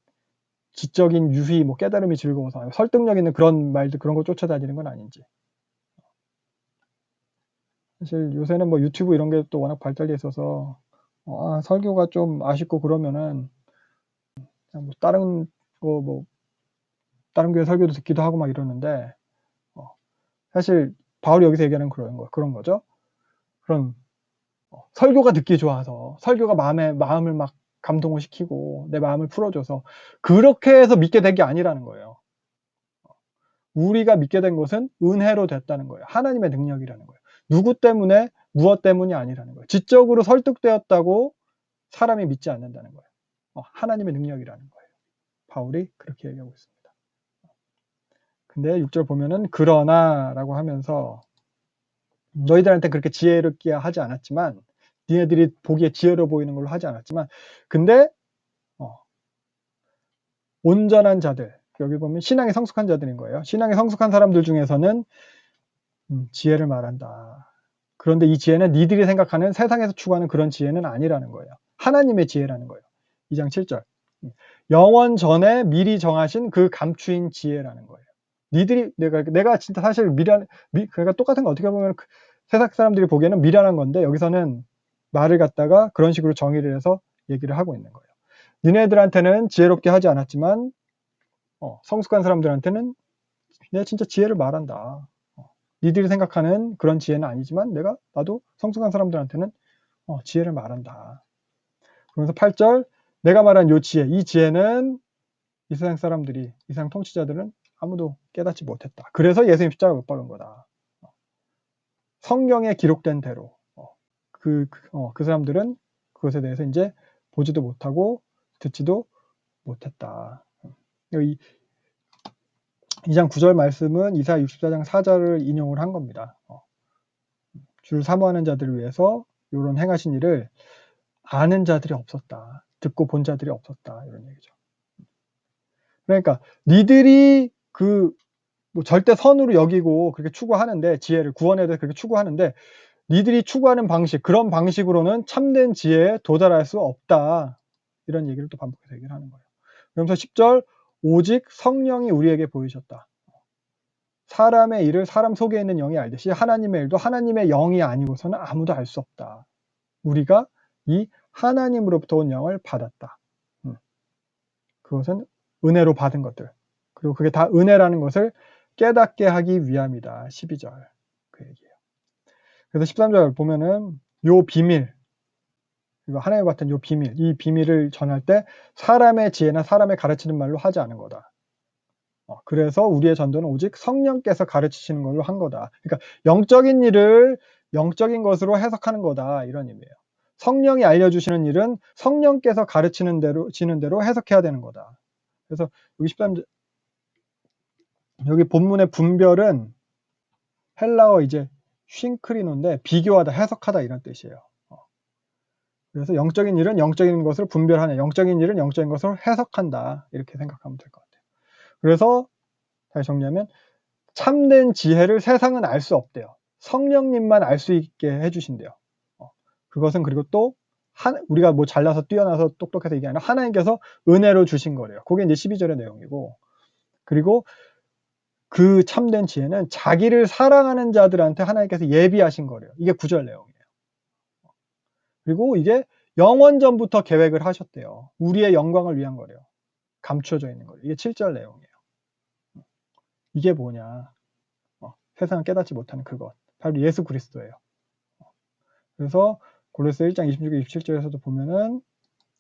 지적인 유희, 뭐 깨달음이 즐거워서 설득력 있는 그런 말들 그런 거 쫓아다니는 건 아닌지. 사실 요새는 뭐 유튜브 이런 게 또 워낙 발달돼 있어서 설교가 좀 아쉽고 그러면은 그냥 뭐 다른 교회 설교도 듣기도 하고 막 이러는데 사실 바울이 여기서 얘기하는 그런 거죠. 그런 설교가 듣기 좋아서 설교가 마음을 막 감동을 시키고 내 마음을 풀어줘서 그렇게 해서 믿게 된 게 아니라는 거예요. 우리가 믿게 된 것은 은혜로 됐다는 거예요. 하나님의 능력이라는 거예요. 누구 때문에 무엇 때문이 아니라는 거예요. 지적으로 설득되었다고 사람이 믿지 않는다는 거예요. 하나님의 능력이라는 거예요. 바울이 그렇게 얘기하고 있습니다. 근데 6절 보면은 그러나 라고 하면서 너희들한테 그렇게 지혜롭게 하지 않았지만 니네들이 보기에 지혜로워 보이는 걸로 하지 않았지만 근데 온전한 자들, 여기 보면 신앙에 성숙한 자들인 거예요. 신앙에 성숙한 사람들 중에서는 지혜를 말한다. 그런데 이 지혜는 니들이 생각하는 세상에서 추구하는 그런 지혜는 아니라는 거예요. 하나님의 지혜라는 거예요. 2장 7절. 영원 전에 미리 정하신 그 감추인 지혜라는 거예요. 니들이 내가 진짜 사실 그러니까 똑같은 거 어떻게 보면 세상 사람들이 보기에는 미련한 건데 여기서는 말을 갖다가 그런 식으로 정의를 해서 얘기를 하고 있는 거예요. 니네들한테는 지혜롭게 하지 않았지만 성숙한 사람들한테는 내가 진짜 지혜를 말한다. 니들이 생각하는 그런 지혜는 아니지만 나도 성숙한 사람들한테는 지혜를 말한다. 그러면서 8절 내가 말한 이 지혜는 이 세상 사람들이, 이 세상 통치자들은 아무도 깨닫지 못했다. 그래서 예수님 십자가 못 박은 거다. 성경에 기록된 대로 그 사람들은 그것에 대해서 이제 보지도 못하고 듣지도 못했다. 2장 9절 말씀은 이사야 64장 4절을 인용을 한 겁니다. 주를 사모하는 자들을 위해서 이런 행하신 일을 아는 자들이 없었다. 듣고 본 자들이 없었다. 이런 얘기죠. 그러니까 니들이 뭐 절대 선으로 여기고 그렇게 추구하는데 지혜를 구원에 대해 그렇게 추구하는데 니들이 추구하는 방식, 그런 방식으로는 참된 지혜에 도달할 수 없다. 이런 얘기를 또 반복해서 얘기를 하는 거예요. 그러면서 10절 오직 성령이 우리에게 보이셨다. 사람의 일을 사람 속에 있는 영이 알듯이 하나님의 일도 하나님의 영이 아니고서는 아무도 알 수 없다. 우리가 이 하나님으로부터 온 영을 받았다. 그것은 은혜로 받은 것들. 그리고 그게 다 은혜라는 것을 깨닫게 하기 위함이다. 12절 그 얘기예요. 그래서 13절 보면은 요 비밀, 이거 하나님과 같은 요 비밀, 이 비밀을 전할 때 사람의 지혜나 사람의 가르치는 말로 하지 않은 거다. 그래서 우리의 전도는 오직 성령께서 가르치시는 걸로 한 거다. 그러니까 영적인 일을 영적인 것으로 해석하는 거다, 이런 의미예요. 성령이 알려주시는 일은 성령께서 가르치는 대로 지는 대로 해석해야 되는 거다. 그래서 여기 13절, 여기 본문의 분별은 헬라어 이제 쉰크리노인데 비교하다, 해석하다 이런 뜻이에요. 그래서 영적인 일은 영적인 것을 분별하는, 영적인 일은 영적인 것을 해석한다, 이렇게 생각하면 될 것 같아요. 그래서 다시 정리하면 참된 지혜를 세상은 알 수 없대요. 성령님만 알 수 있게 해주신대요. 그것은 그리고 또 우리가 뭐 잘나서 뛰어나서 똑똑해서 이게 아니라 하나님께서 은혜로 주신 거래요. 그게 이제 12절의 내용이고, 그리고 그 참된 지혜는 자기를 사랑하는 자들한테 하나님께서 예비하신 거래요. 이게 9절 내용이에요. 그리고 이게 영원 전부터 계획을 하셨대요. 우리의 영광을 위한 거래요. 감추어져 있는 거예요. 이게 7절 내용이에요. 이게 뭐냐? 세상은 깨닫지 못하는 그것, 바로 예수 그리스도예요. 그래서 골로새 1장 26, 27절에서도 보면은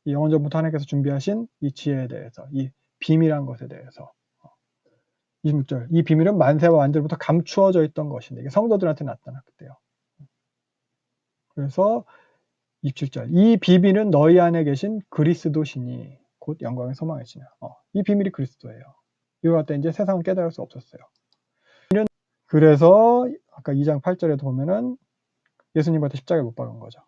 이 영원 전부터 하나님께서 준비하신 이 지혜에 대해서, 이 비밀한 것에 대해서, 26절, 이 비밀은 만세와 만들부터 감추어져 있던 것인데 이게 성도들한테 나타났대요. 그래서 27절, 이 비밀은 너희 안에 계신 그리스도시니 곧 영광의 소망이시냐. 이 비밀이 그리스도예요. 이걸 갖다 이제 세상은 깨달을 수 없었어요. 그래서 아까 2장 8절에도 보면은 예수님한테 십자가에 못 박은 거죠.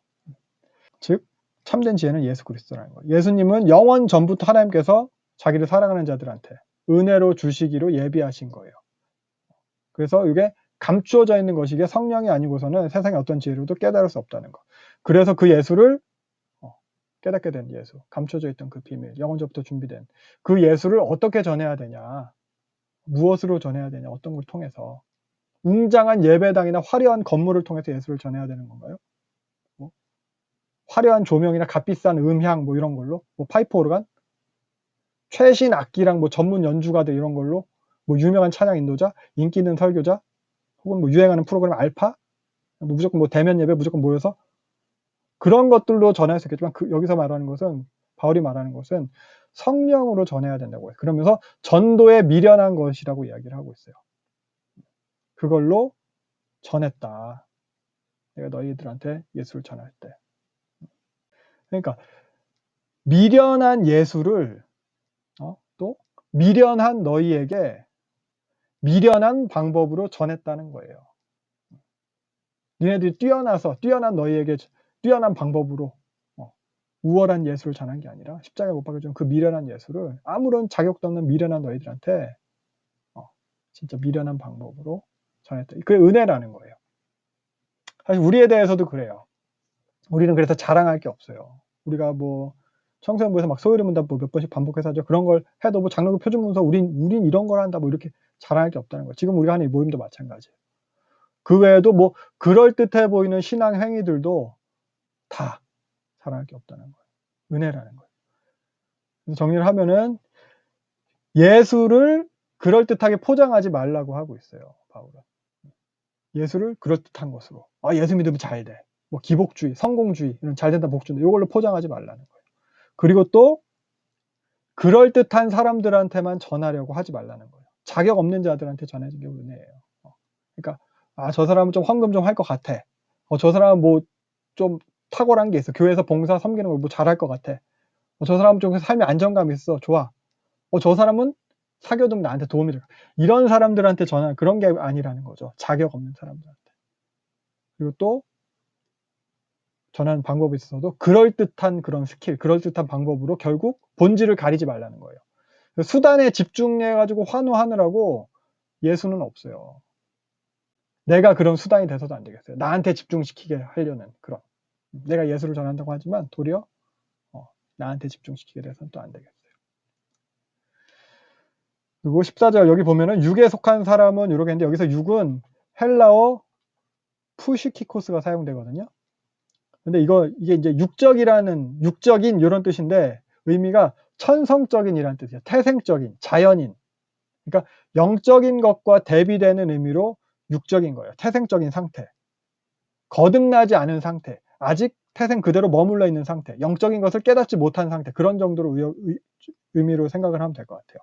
즉 참된 지혜는 예수 그리스도라는 거예요. 예수님은 영원 전부터 하나님께서 자기를 사랑하는 자들한테 은혜로 주시기로 예비하신 거예요. 그래서 이게 감추어져 있는 것이 이게 성령이 아니고서는 세상의 어떤 지혜로도 깨달을 수 없다는 거. 그래서 그 예수를 깨닫게 된 예수, 감춰져 있던 그 비밀, 영원 전부터 준비된 그 예수를 어떻게 전해야 되냐, 무엇으로 전해야 되냐, 어떤 걸 통해서, 웅장한 예배당이나 화려한 건물을 통해서 예수를 전해야 되는 건가요? 화려한 조명이나 값비싼 음향 뭐 이런 걸로, 뭐 파이프 오르간, 최신 악기랑 뭐 전문 연주가들 이런 걸로, 뭐 유명한 찬양 인도자, 인기 있는 설교자, 혹은 뭐 유행하는 프로그램 알파, 뭐 무조건 뭐 대면 예배 무조건 모여서 그런 것들로 전할 수 있겠지만 여기서 말하는 것은, 바울이 말하는 것은 성령으로 전해야 된다고 해요. 그러면서 전도에 미련한 것이라고 이야기를 하고 있어요. 그걸로 전했다. 내가 너희들한테 예수를 전할 때. 그러니까 미련한 예수를 또 미련한 너희에게 미련한 방법으로 전했다는 거예요. 니네들이 뛰어난 너희에게 뛰어난 방법으로 우월한 예수를 전한 게 아니라 십자가에 못 박혀준 그 미련한 예수를 아무런 자격도 없는 미련한 너희들한테 진짜 미련한 방법으로 전했다. 그게 은혜라는 거예요. 사실 우리에 대해서도 그래요. 우리는 그래서 자랑할 게 없어요. 우리가 뭐 청소년부에서 막 소유리 문답 뭐 몇 번씩 반복해서 하죠. 그런 걸 해도 뭐 장로교 표준 문서 우린 이런 걸 한다 뭐 이렇게 자랑할 게 없다는 거예요. 지금 우리가 하는 이 모임도 마찬가지예요. 그 외에도 뭐 그럴듯해 보이는 신앙 행위들도 다 자랑할 게 없다는 거예요. 은혜라는 거예요. 그래서 정리를 하면은 예수를 그럴듯하게 포장하지 말라고 하고 있어요, 바울은. 예수를 그럴듯한 것으로. 예수 믿으면 잘 돼. 뭐 기복주의, 성공주의, 이런 잘 된다 복주의, 이걸로 포장하지 말라는 거예요. 그리고 또 그럴듯한 사람들한테만 전하려고 하지 말라는 거예요. 자격 없는 자들한테 전해진 게 은혜예요. 그러니까 저 사람은 좀 헌금 좀 할 것 같아. 저 사람은 뭐 좀 탁월한 게 있어. 교회에서 봉사 섬기는 거 뭐 잘할 것 같아. 저 사람은 좀 삶에 안정감이 있어. 좋아. 저 사람은 사교등 나한테 도움이 돼. 이런 사람들한테 전하는 그런 게 아니라는 거죠. 자격 없는 사람들한테. 그리고 또 전하는 방법에 있어서도 그럴듯한 그런 스킬, 그럴듯한 방법으로 결국 본질을 가리지 말라는 거예요. 수단에 집중해가지고 환호하느라고 예수는 없어요. 내가 그런 수단이 돼서도 안 되겠어요. 나한테 집중시키게 하려는 그런. 내가 예수를 전한다고 하지만 도리어 나한테 집중시키게 돼서는 또 안 되겠어요. 그리고 14절 여기 보면은 육에 속한 사람은 이렇게 했는데 여기서 육은 헬라어 푸시키코스가 사용되거든요. 근데 이게 이제 육적인 이런 뜻인데 의미가 천성적인이라는 뜻이에요. 태생적인, 자연인. 그러니까 영적인 것과 대비되는 의미로 육적인 거예요. 태생적인 상태. 거듭나지 않은 상태. 아직 태생 그대로 머물러 있는 상태, 영적인 것을 깨닫지 못한 상태, 그런 정도로 의미로 생각을 하면 될 것 같아요.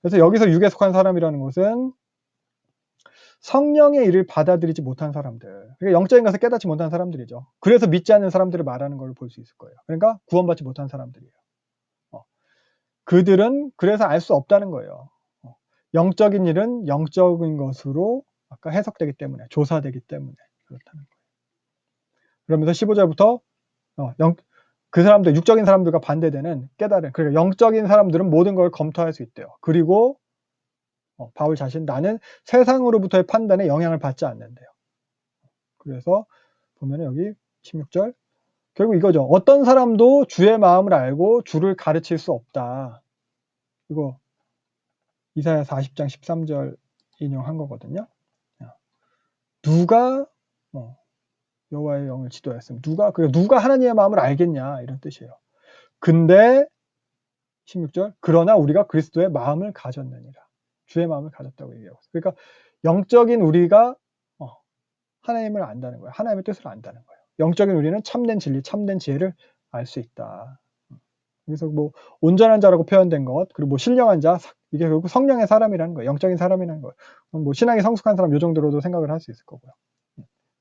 그래서 여기서 육에 속한 사람이라는 것은 성령의 일을 받아들이지 못한 사람들, 그러니까 영적인 것을 깨닫지 못한 사람들이죠. 그래서 믿지 않는 사람들을 말하는 걸 볼 수 있을 거예요. 그러니까 구원받지 못한 사람들이에요. 그들은 그래서 알 수 없다는 거예요. 영적인 일은 영적인 것으로 아까 해석되기 때문에, 조사되기 때문에 그렇다는 거예요. 그러면서 15절부터 그 사람들, 육적인 사람들과 반대되는 깨달음, 그러니까 영적인 사람들은 모든 걸 검토할 수 있대요. 그리고 바울 자신, 나는 세상으로부터의 판단에 영향을 받지 않는데요. 그래서 보면 여기 16절, 결국 이거죠. 어떤 사람도 주의 마음을 알고 주를 가르칠 수 없다. 이거 이사야 40장 13절 인용한 거거든요. 누가 여호와의 영을 지도하였으면 누가 하나님의 마음을 알겠냐, 이런 뜻이에요. 근데 16절, 그러나 우리가 그리스도의 마음을 가졌느니라. 주의 마음을 가졌다고 얘기하고 있어요. 그러니까 영적인 우리가 하나님을 안다는 거예요. 하나님의 뜻을 안다는 거예요. 영적인 우리는 참된 진리, 참된 지혜를 알 수 있다. 그래서 뭐 온전한 자라고 표현된 것, 그리고 뭐 신령한 자, 이게 결국 성령의 사람이라는 거예요. 영적인 사람이라는 거예요. 뭐 신앙이 성숙한 사람, 요 정도로도 생각을 할 수 있을 거고요.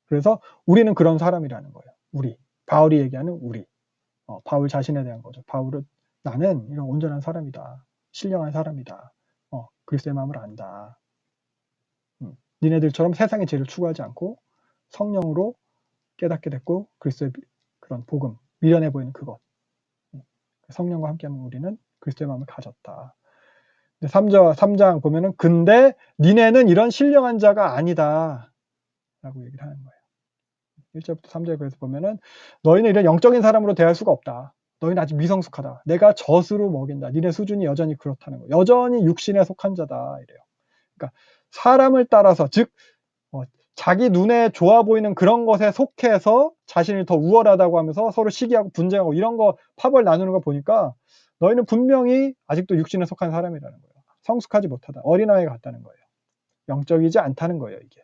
그래서 우리는 그런 사람이라는 거예요. 우리, 바울이 얘기하는 우리, 바울 자신에 대한 거죠. 바울은 나는 이런 온전한 사람이다, 신령한 사람이다, 그리스도의 마음을 안다. 니네들처럼 세상의 죄를 추구하지 않고 성령으로 깨닫게 됐고, 그리스도의 그런 복음, 미련해 보이는 그것, 성령과 함께하는 우리는 그리스도의 마음을 가졌다. 3장 보면은, 근데 니네는 이런 신령한 자가 아니다 라고 얘기를 하는 거예요. 1절부터 3절 그래서 보면은, 너희는 이런 영적인 사람으로 대할 수가 없다. 너희는 아직 미성숙하다. 내가 젖으로 먹인다. 니네 수준이 여전히 그렇다는 거예요. 여전히 육신에 속한 자다, 이래요. 그러니까 사람을 따라서, 즉 자기 눈에 좋아 보이는 그런 것에 속해서 자신이 더 우월하다고 하면서 서로 시기하고 분쟁하고 이런 거 파벌 나누는 거 보니까 너희는 분명히 아직도 육신에 속한 사람이라는 거예요. 성숙하지 못하다. 어린아이가 같다는 거예요. 영적이지 않다는 거예요, 이게.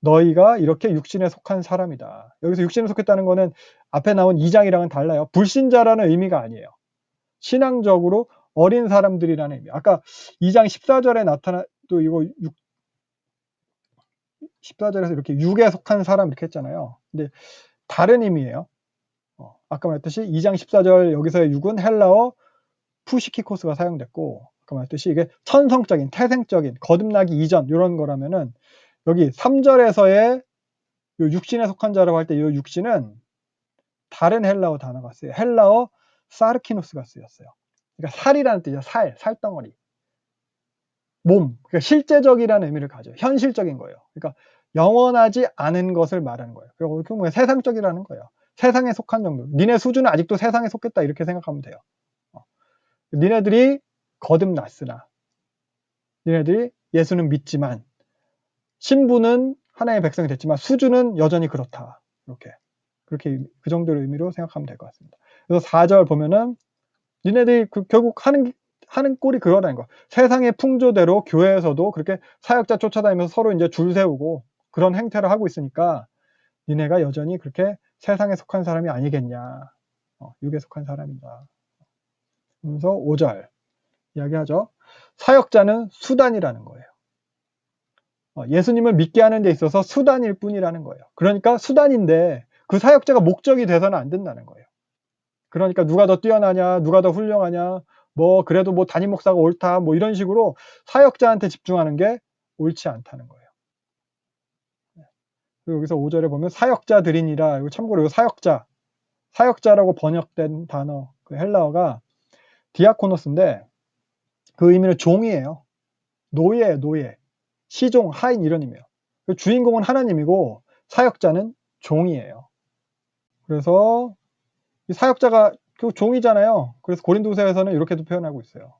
너희가 이렇게 육신에 속한 사람이다. 여기서 육신에 속했다는 거는 앞에 나온 2장이랑은 달라요. 불신자라는 의미가 아니에요. 신앙적으로 어린 사람들이라는 의미. 아까 2장 14절에 나타나, 또 이거 14절에서 이렇게 육에 속한 사람 이렇게 했잖아요. 근데 다른 의미예요. 아까 말했듯이 2장 14절 여기서의 육은 헬라어 푸시키코스가 사용됐고, 아까 말했듯이 이게 천성적인, 태생적인, 거듭나기 이전 이런 거라면은, 여기 3절에서의 육신에 속한 자라고 할 때 이 육신은 다른 헬라어 단어가 쓰여요. 헬라어 사르키노스가 쓰였어요. 그러니까 살이라는 뜻이죠. 살덩어리. 몸, 그러니까 실제적이라는 의미를 가져요. 현실적인 거예요. 그러니까 영원하지 않은 것을 말하는 거예요. 그리고 세상적이라는 거예요. 세상에 속한 정도. 니네 수준은 아직도 세상에 속했다, 이렇게 생각하면 돼요. 니네들이 거듭났으나, 니네들이 예수는 믿지만, 신분은 하나의 백성이 됐지만 수준은 여전히 그렇다. 그렇게 그 정도의 의미로 생각하면 될 것 같습니다. 그래서 4절 보면은 니네들이 결국 하는 꼴이 그거라는 거. 세상의 풍조대로 교회에서도 그렇게 사역자 쫓아다니면서 서로 이제 줄 세우고 그런 행태를 하고 있으니까 니네가 여전히 그렇게 세상에 속한 사람이 아니겠냐. 육에 속한 사람이다. 그래서 5절 이야기하죠. 사역자는 수단이라는 거예요. 예수님을 믿게 하는 데 있어서 수단일 뿐이라는 거예요. 그러니까 수단인데 그 사역자가 목적이 돼서는 안 된다는 거예요. 그러니까 누가 더 뛰어나냐, 누가 더 훌륭하냐, 뭐 그래도 뭐 담임 목사가 옳다, 뭐 이런 식으로 사역자한테 집중하는 게 옳지 않다는 거예요. 그리고 여기서 5절에 보면 사역자들이니라, 이거 참고로 이거 사역자라고 번역된 단어, 그 헬라어가 디아코노스인데 그 의미는 종이에요. 노예예요, 노예. 시종, 하인 이런 의미예요. 주인공은 하나님이고 사역자는 종이에요. 그래서 이 사역자가 그 종이잖아요. 그래서 고린도서에서는 이렇게도 표현하고 있어요.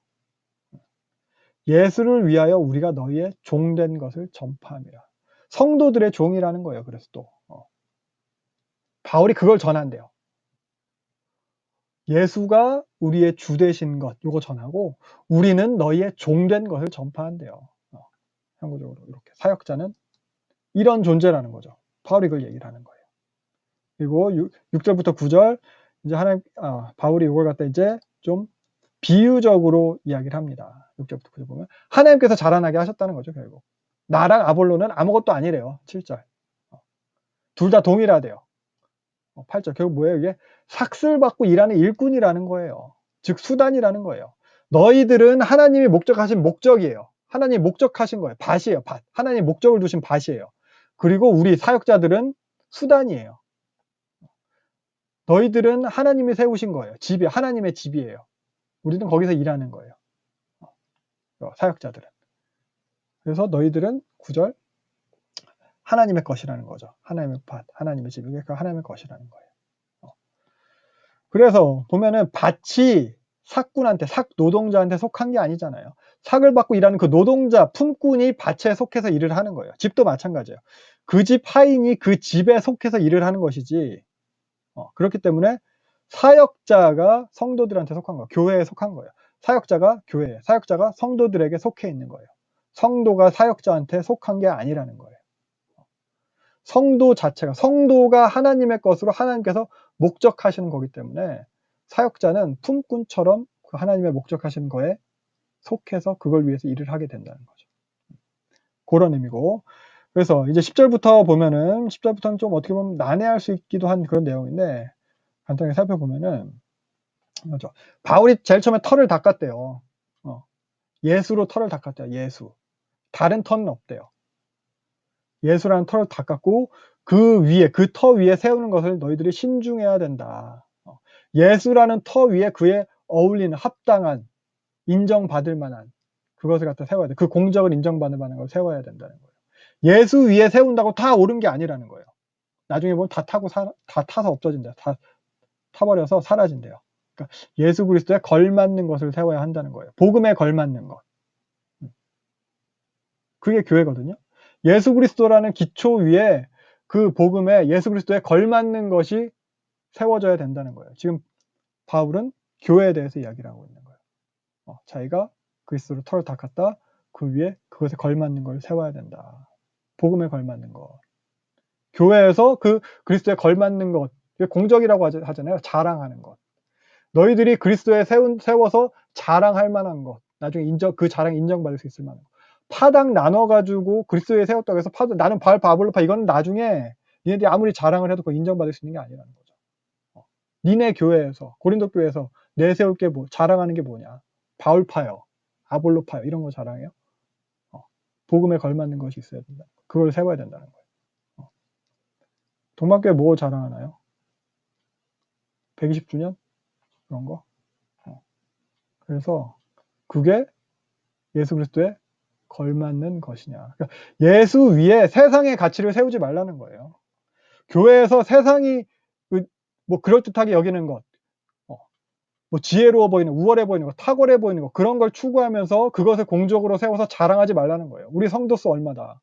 예수를 위하여 우리가 너희의 종된 것을 전파함이라. 성도들의 종이라는 거예요. 그래서 또 바울이 그걸 전한대요. 예수가 우리의 주 되신 것, 요거 전하고 우리는 너희의 종된 것을 전파한대요. 참고적으로 이렇게 사역자는 이런 존재라는 거죠. 바울이 그걸 얘기를 하는 거예요. 그리고 6절부터 9절 이제 바울이 이걸 갖다 이제 좀 비유적으로 이야기를 합니다. 6절부터 9절 보면 하나님께서 자라나게 하셨다는 거죠, 결국. 나랑 아볼로는 아무것도 아니래요. 7절. 둘 다 동일하대요. 8절. 결국 뭐예요? 이게 삭슬 받고 일하는 일꾼이라는 거예요. 즉 수단이라는 거예요. 너희들은 하나님이 목적하신 목적이에요. 하나님 목적하신 거예요. 밭이에요. 밭. 하나님 목적을 두신 밭이에요. 그리고 우리 사역자들은 수단이에요. 너희들은 하나님이 세우신 거예요. 집이 하나님의 집이에요. 우리는 거기서 일하는 거예요. 사역자들은. 그래서 너희들은 9절 하나님의 것이라는 거죠. 하나님의 밭, 하나님의 집. 이게 하나님의 것이라는 거예요. 그래서 보면은 밭이 삭꾼한테, 삭 노동자한테 속한 게 아니잖아요. 삭을 받고 일하는 그 노동자, 품꾼이 밭에 속해서 일을 하는 거예요. 집도 마찬가지예요. 그 집 하인이 그 집에 속해서 일을 하는 것이지. 그렇기 때문에 사역자가 성도들한테 속한 거예요. 교회에 속한 거예요. 사역자가 교회에, 사역자가 성도들에게 속해 있는 거예요. 성도가 사역자한테 속한 게 아니라는 거예요. 성도 자체가, 성도가 하나님의 것으로 하나님께서 목적하시는 거기 때문에 사역자는 품꾼처럼 그 하나님의 목적하시는 거에 속해서 그걸 위해서 일을 하게 된다는 거죠. 그런 의미고. 그래서 이제 10절부터 보면은 10절부터는 좀 어떻게 보면 난해할 수 있기도 한 그런 내용인데 간단하게 살펴보면은 그렇죠. 바울이 제일 처음에 털을 닦았대요. 예수로 털을 닦았대요. 예수. 다른 털은 없대요. 예수라는 털을 닦았고 그 위에 그 터 위에 세우는 것을 너희들이 신중해야 된다. 예수라는 터 위에 그에 어울리는 합당한 인정받을 만한 그것을 갖다 세워야 돼. 그 공적을 인정받을 만한 걸 세워야 된다는 거예요. 예수 위에 세운다고 다 옳은 게 아니라는 거예요. 나중에 보면 다 타서 없어진다. 다 타버려서 사라진대요. 그러니까 예수 그리스도에 걸맞는 것을 세워야 한다는 거예요. 복음에 걸맞는 것. 그게 교회거든요. 예수 그리스도라는 기초 위에 그 복음에 예수 그리스도에 걸맞는 것이 세워져야 된다는 거예요. 지금 바울은 교회에 대해서 이야기를 하고 있는 거예요. 자기가 그리스도로 털을 닦았다. 그 위에 그것에 걸맞는 걸 세워야 된다. 복음에 걸맞는 것. 교회에서 그 그리스도에 걸맞는 것. 공적이라고 하잖아요. 자랑하는 것. 너희들이 그리스도에 세워서 자랑할 만한 것. 나중에 그 자랑 인정받을 수 있을 만한 것. 파당 나눠가지고 그리스도에 세웠다고 해서 나는 바울로파 이거는 나중에 니네들이 아무리 자랑을 해도 그거 인정받을 수 있는 게 아니라는 거죠. 니네 교회에서 고린도 교회에서 내세울 게 자랑하는 게 뭐냐? 바울파요, 아볼로파요 이런 거 자랑해요? 복음에 걸맞는 것이 있어야 된다. 그걸 세워야 된다는 거예요. 동방교회 뭐 자랑하나요? 120주년 그런 거. 그래서 그게 예수 그리스도에 걸맞는 것이냐. 그러니까 예수 위에 세상의 가치를 세우지 말라는 거예요. 교회에서 세상이 뭐 그럴듯하게 여기는 것, 뭐 지혜로워 보이는, 우월해 보이는 것, 탁월해 보이는 것 그런 걸 추구하면서 그것을 공적으로 세워서 자랑하지 말라는 거예요. 우리 성도수 얼마다.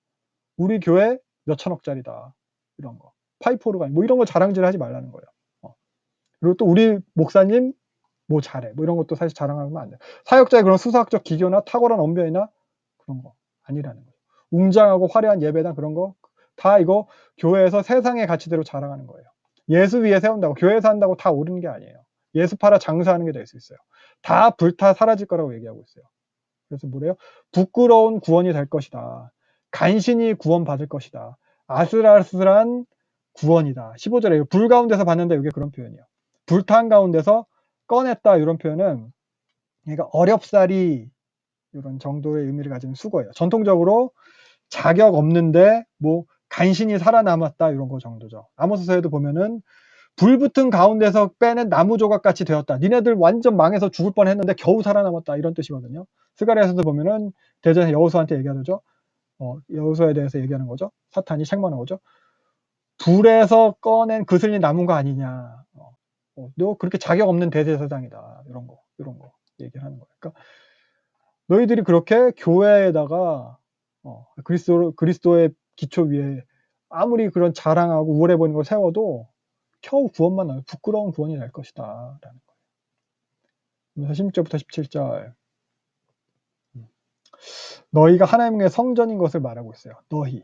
우리 교회 몇 천억짜리다. 이런 거. 파이포르가 뭐 이런 거 자랑질하지 말라는 거예요. 그리고 또 우리 목사님 뭐 잘해. 뭐 이런 것도 사실 자랑하면 안 돼요. 사역자의 그런 수사학적 기교나 탁월한 언변이나 그런 거 아니라는 거예요. 웅장하고 화려한 예배당 그런 거 다 이거 교회에서 세상의 가치대로 자랑하는 거예요. 예수 위에 세운다고 교회에서 한다고 다 옳은 게 아니에요. 예수 팔아 장사하는 게 될 수 있어요. 다 불타 사라질 거라고 얘기하고 있어요. 그래서 뭐래요? 부끄러운 구원이 될 것이다. 간신히 구원받을 것이다. 아슬아슬한 구원이다. 15절에 불 가운데서 봤는데 이게 그런 표현이에요. 불탄 가운데서 꺼냈다 이런 표현은 그러니까 어렵사리 이런 정도의 의미를 가진 수거예요. 전통적으로 자격 없는데 뭐 간신히 살아남았다 이런 거 정도죠. 아모스서에도 보면은 불붙은 가운데서 빼낸 나무 조각 같이 되었다. 니네들 완전 망해서 죽을 뻔했는데 겨우 살아남았다 이런 뜻이거든요. 스가랴에서도 보면은 대전에 여호수아한테 얘기하죠. 여호수아에 대해서 얘기하는 거죠. 사탄이 책망하는 거죠. 불에서 꺼낸 그슬린 나무가 아니냐. 너 그렇게 자격 없는 대제사장이다. 이런 거 얘기를 하는 거예요. 그러니까 너희들이 그렇게 교회에다가 그리스도의 기초 위에 아무리 그런 자랑하고 우월해 보이는 걸 세워도 겨우 구원만 나요. 부끄러운 구원이 될 것이다. 라는 거예요. 그래서 16절부터 17절. 너희가 하나님의 성전인 것을 말하고 있어요. 너희.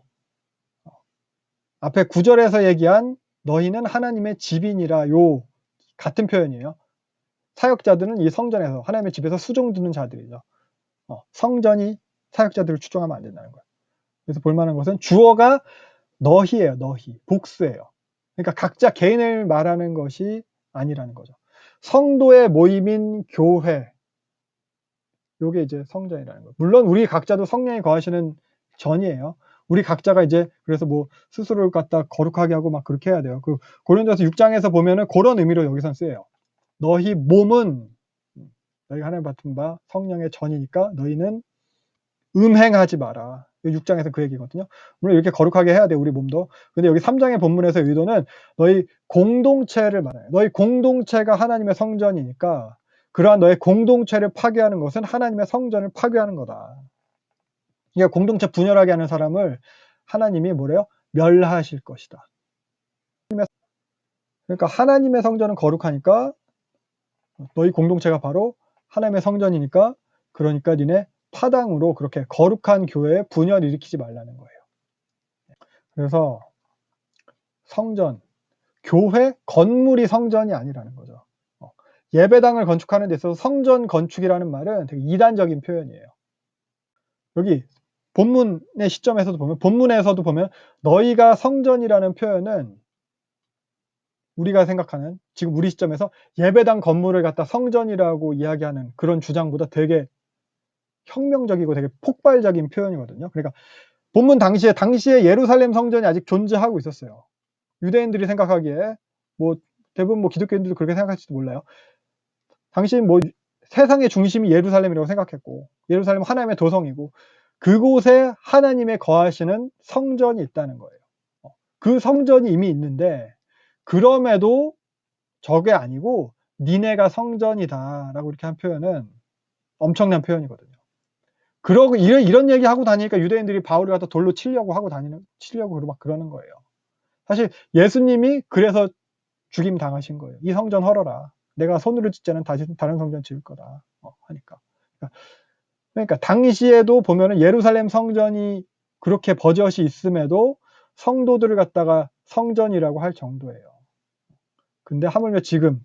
앞에 9절에서 얘기한 너희는 하나님의 집이니라. 요 같은 표현이에요. 사역자들은 이 성전에서 하나님의 집에서 수종 두는 자들이죠. 성전이 사역자들을 추종하면 안 된다는 거예요. 그래서 볼만한 것은 주어가 너희예요. 너희. 복수예요. 그러니까 각자 개인을 말하는 것이 아니라는 거죠. 성도의 모임인 교회. 요게 이제 성전이라는 거예요. 물론 우리 각자도 성령이 거하시는 전이에요. 우리 각자가 이제 그래서 뭐 스스로를 갖다 거룩하게 하고 막 그렇게 해야 돼요. 그 고린도서 6장에서 보면은 그런 의미로 여기선 쓰여요. 너희 몸은 너희가 하나님 받은 바 성령의 전이니까 너희는 음행하지 마라. 6장에서 그 얘기거든요. 물론 이렇게 거룩하게 해야 돼, 우리 몸도. 근데 여기 3장의 본문에서 의도는 너희 공동체를 말해요. 너희 공동체가 하나님의 성전이니까 그러한 너의 공동체를 파괴하는 것은 하나님의 성전을 파괴하는 거다. 그러니까 공동체 분열하게 하는 사람을 하나님이 뭐래요? 멸하실 것이다. 그러니까 하나님의 성전은 거룩하니까 너희 공동체가 바로 하나님의 성전이니까 그러니까 니네 파당으로 그렇게 거룩한 교회에 분열 일으키지 말라는 거예요. 그래서 성전, 교회 건물이 성전이 아니라는 거죠. 예배당을 건축하는 데 있어서 성전 건축이라는 말은 되게 이단적인 표현이에요. 여기 본문의 시점에서도 보면, 본문에서도 보면 너희가 성전이라는 표현은 우리가 생각하는 지금 우리 시점에서 예배당 건물을 갖다 성전이라고 이야기하는 그런 주장보다 되게 혁명적이고 되게 폭발적인 표현이거든요. 그러니까 본문 당시에 예루살렘 성전이 아직 존재하고 있었어요. 유대인들이 생각하기에 뭐 대부분 뭐 기독교인들도 그렇게 생각할지도 몰라요. 당시 뭐 세상의 중심이 예루살렘이라고 생각했고 예루살렘은 하나님의 도성이고 그곳에 하나님의 거하시는 성전이 있다는 거예요. 그 성전이 이미 있는데 그럼에도 저게 아니고 니네가 성전이다라고 이렇게 한 표현은 엄청난 표현이거든요. 그러고 이런 얘기 하고 다니니까 유대인들이 바울을 갖다 돌로 치려고 막 그러는 거예요. 사실 예수님이 그래서 죽임 당하신 거예요. 이 성전 헐어라. 내가 손으로 짓자는 다른 성전 지을 거다. 하니까. 그러니까 당시에도 보면은 예루살렘 성전이 그렇게 버젓이 있음에도 성도들을 갖다가 성전이라고 할 정도예요. 근데 하물며 지금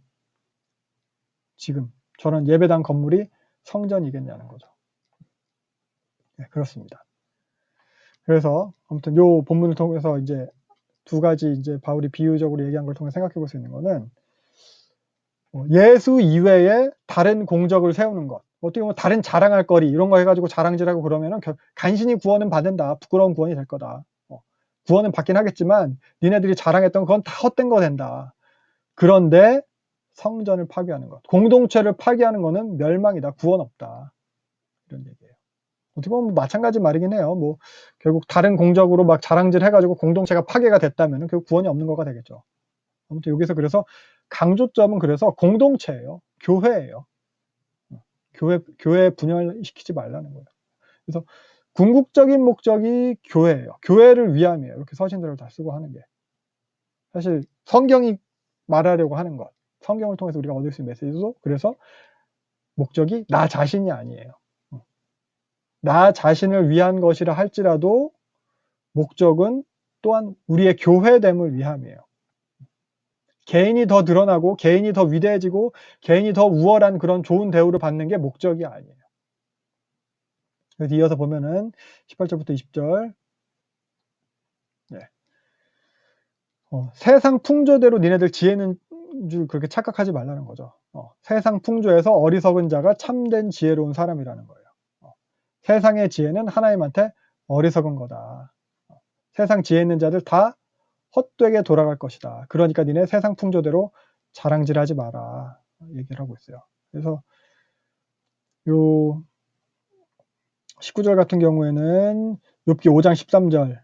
저런 예배당 건물이 성전이겠냐는 거죠. 네, 그렇습니다. 그래서 아무튼 요 본문을 통해서 이제 두 가지 이제 바울이 비유적으로 얘기한 걸 통해 생각해 볼 수 있는 거는 예수 이외에 다른 공적을 세우는 것, 어떻게 보면 다른 자랑할 거리 이런 거 해가지고 자랑질하고 그러면은 간신히 구원은 받는다. 부끄러운 구원이 될 거다. 구원은 받긴 하겠지만 니네들이 자랑했던 그건 다 헛된 거 된다. 그런데 성전을 파괴하는 것, 공동체를 파괴하는 거는 멸망이다. 구원 없다. 이런 얘기예요. 어떻게 보면 마찬가지 말이긴 해요. 뭐 결국 다른 공적으로 막 자랑질 해가지고 공동체가 파괴가 됐다면 결국 구원이 없는 거가 되겠죠. 아무튼 여기서 그래서 강조점은 그래서 공동체예요. 교회예요. 교회 분열시키지 말라는 거예요. 그래서 궁극적인 목적이 교회예요. 교회를 위함이에요. 이렇게 서신들을 다 쓰고 하는 게. 사실 성경이 말하려고 하는 것, 성경을 통해서 우리가 얻을 수 있는 메시지도 그래서 목적이 나 자신이 아니에요. 나 자신을 위한 것이라 할지라도 목적은 또한 우리의 교회됨을 위함이에요. 개인이 더 드러나고 개인이 더 위대해지고 개인이 더 우월한 그런 좋은 대우를 받는 게 목적이 아니에요. 그래서 이어서 보면은 18절부터 20절 네. 세상 풍조대로 니네들 지혜는 줄 그렇게 착각하지 말라는 거죠. 세상 풍조에서 어리석은 자가 참된 지혜로운 사람이라는 거예요. 세상의 지혜는 하나님한테 어리석은 거다. 세상 지혜 있는 자들 다 헛되게 돌아갈 것이다. 그러니까 니네 세상 풍조대로 자랑질하지 마라. 얘기를 하고 있어요. 그래서 요 19절 같은 경우에는 욥기 5장 13절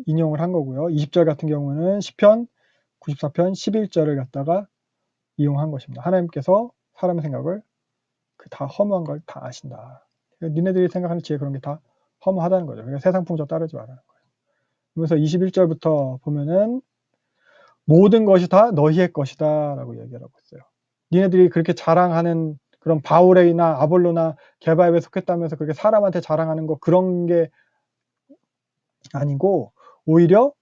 인용을 한 거고요. 20절 같은 경우는 시편 94편 11절을 갖다가 이용한 것입니다. 하나님께서 사람의 생각을 다 허무한 걸 다 아신다. 그러니까 니네들이 생각하는 지혜 그런 게 다 허무하다는 거죠. 그러니까 세상 풍조 따르지 말라는 거예요. 그래서 21절부터 보면은 모든 것이 다 너희의 것이다 라고 얘기를 하고 있어요. 니네들이 그렇게 자랑하는 그런 바울에나 아볼로나 게바에 속했다면서 그렇게 사람한테 자랑하는 거 그런 게 아니고 오히려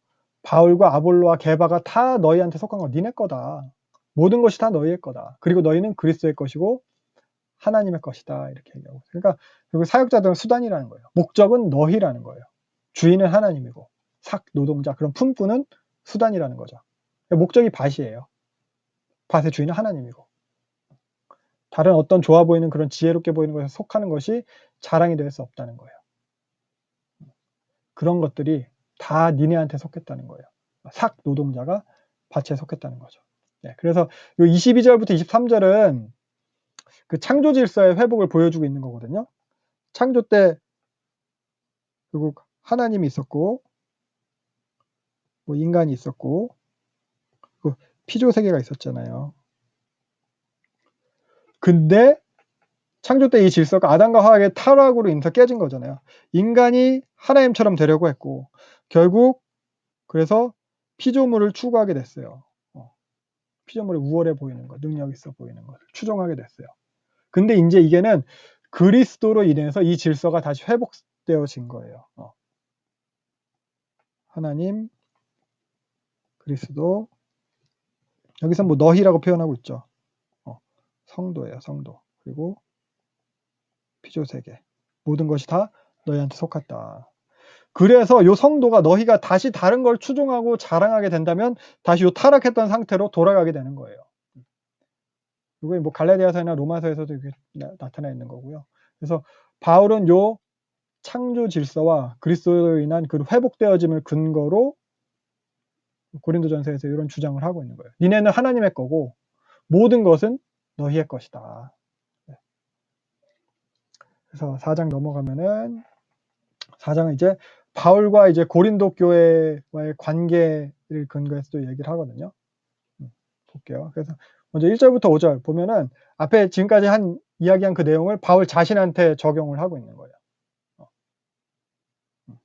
바울과 아볼로와 게바가 다 너희한테 속한 거 니네 거다. 모든 것이 다 너희의 거다. 그리고 너희는 그리스도의 것이고 하나님의 것이다. 이렇게 얘기하고. 그러니까 결국 사역자들은 수단이라는 거예요. 목적은 너희라는 거예요. 주인은 하나님이고 삭 노동자 그런 품꾼은 수단이라는 거죠. 목적이 밭이에요. 밭의 주인은 하나님이고 다른 어떤 좋아 보이는 그런 지혜롭게 보이는 것에 속하는 것이 자랑이 될 수 없다는 거예요. 그런 것들이 다 니네한테 속했다는 거예요. 삭 노동자가 밭에 속했다는 거죠. 네, 그래서 요 22절부터 23절은 그 창조 질서의 회복을 보여주고 있는 거거든요. 창조 때 결국 하나님이 있었고 뭐 인간이 있었고 그 피조 세계가 있었잖아요. 근데 창조 때 이 질서가 아담과 하와의 타락으로 인해서 깨진 거잖아요. 인간이 하나님처럼 되려고 했고 결국 그래서 피조물을 추구하게 됐어요. 피조물이 우월해 보이는 것, 능력 있어 보이는 것을 추종하게 됐어요. 근데 이제 이게는 그리스도로 인해서 이 질서가 다시 회복되어진 거예요. 하나님, 그리스도, 여기서 뭐 너희라고 표현하고 있죠. 성도예요, 성도. 그리고 피조세계. 모든 것이 다 너희한테 속았다. 그래서 요 성도가 너희가 다시 다른 걸 추종하고 자랑하게 된다면 다시 요 타락했던 상태로 돌아가게 되는 거예요. 이게 뭐 갈라디아서나 로마서에서도 이게 나타나 있는 거고요. 그래서 바울은 요 창조 질서와 그리스도로 인한 그 회복되어짐을 근거로 고린도전서에서 이런 주장을 하고 있는 거예요. 니네는 하나님의 거고 모든 것은 너희의 것이다. 그래서 4장 넘어가면은 4장은 이제 바울과 이제 고린도 교회와의 관계를 근거해서 또 얘기를 하거든요. 볼게요. 그래서 먼저 1절부터 5절 보면은 앞에 지금까지 이야기한 그 내용을 바울 자신한테 적용을 하고 있는 거예요.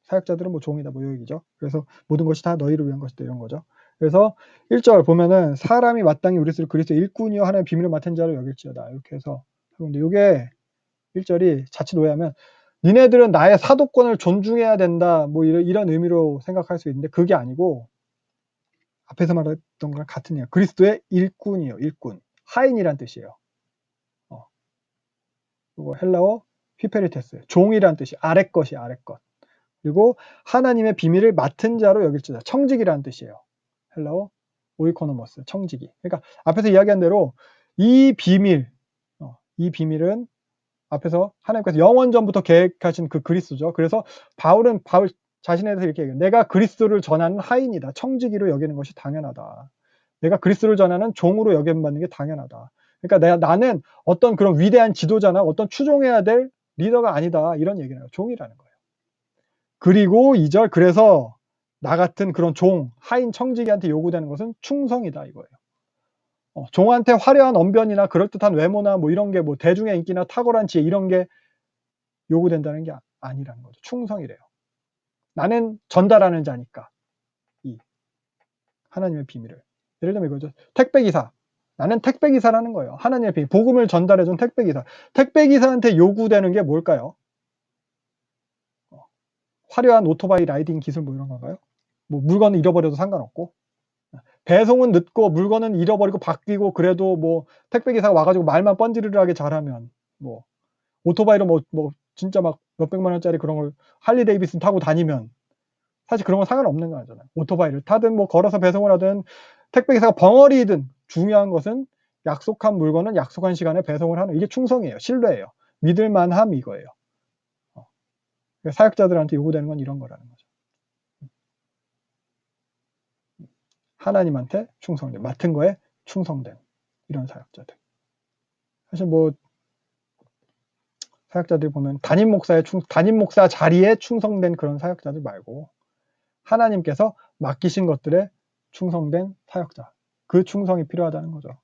사역자들은 뭐 종이다 뭐 이 얘기죠. 그래서 모든 것이 다 너희를 위한 것이다 이런 거죠. 그래서 1절 보면은 사람이 마땅히 우리를 그리스도의 일꾼이요 하나님의 비밀을 맡은 자로 여길지어다 이렇게 해서 근데 이게 1절이 자칫 오해하면 니네들은 나의 사도권을 존중해야 된다 뭐 이런 의미로 생각할 수 있는데 그게 아니고 앞에서 말했던 거랑 같은 얘기예요. 그리스도의 일꾼이요 일꾼 하인이란 뜻이에요. 그리고 헬라어 휘페리테스 종이란 뜻이 아래 것이 아래 것 그리고 하나님의 비밀을 맡은 자로 여길지어다 청직이라는 뜻이에요. 헬라어 오이코노머스 청직이 그러니까 앞에서 이야기한 대로 이 비밀 이 비밀은 앞에서 하나님께서 영원 전부터 계획하신 그 그리스도죠. 그래서 바울은 바울 자신에 대해서 이렇게 얘기해요. 내가 그리스도를 전하는 하인이다. 청지기로 여기는 것이 당연하다. 내가 그리스도를 전하는 종으로 여김받는 게 당연하다. 그러니까 나는 어떤 그런 위대한 지도자나 어떤 추종해야 될 리더가 아니다. 이런 얘기는 해요. 종이라는 거예요. 그리고 2절 그래서 나 같은 그런 종, 하인 청지기한테 요구되는 것은 충성이다 이거예요. 종한테 화려한 언변이나 그럴듯한 외모나 뭐 이런 게 뭐 대중의 인기나 탁월한 지혜 이런 게 요구된다는 게 아니라는 거죠. 충성이래요. 나는 전달하는 자니까 이 하나님의 비밀을. 예를 들면 이거죠. 택배기사. 나는 택배기사라는 거예요. 하나님의 비밀. 복음을 전달해준 택배기사. 택배기사한테 요구되는 게 뭘까요? 화려한 오토바이 라이딩 기술 뭐 이런 건가요? 뭐 물건을 잃어버려도 상관없고 배송은 늦고 물건은 잃어버리고 바뀌고 그래도 뭐 택배기사가 와가지고 말만 뻔지르르하게 잘하면 뭐 오토바이로 뭐 진짜 막 몇백만 원짜리 그런 걸 할리 데이비슨 타고 다니면 사실 그런 건 상관없는 거잖아요. 오토바이를 타든 뭐 걸어서 배송을 하든 택배기사가 벙어리이든 중요한 것은 약속한 물건은 약속한 시간에 배송을 하는 이게 충성이에요. 신뢰예요. 믿을만함 이거예요. 사역자들한테 요구되는 건 이런 거라는 거죠. 하나님한테 충성된 맡은 거에 충성된 이런 사역자들. 사실 뭐 사역자들 보면 담임 목사 자리에 충성된 그런 사역자들 말고 하나님께서 맡기신 것들에 충성된 사역자. 그 충성이 필요하다는 거죠.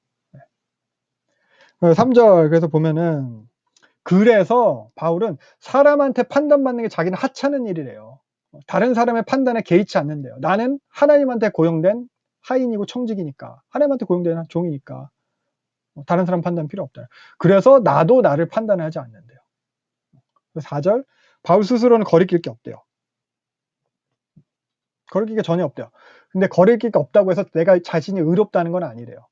3절 그래서 보면은 그래서 바울은 사람한테 판단받는 게 자기는 하찮은 일이래요. 다른 사람의 판단에 개의치 않는데요. 나는 하나님한테 고용된 하인이고 청직이니까 하나님한테 고용된 종이니까 다른 사람 판단 필요 없다. 그래서 나도 나를 판단하지 않는데요. 4절 바울 스스로는 거리낄 게 없대요. 거리낄 게 전혀 없대요. 근데 거릴 게 없다고 해서 내가 자신이 의롭다는 건 아니래요.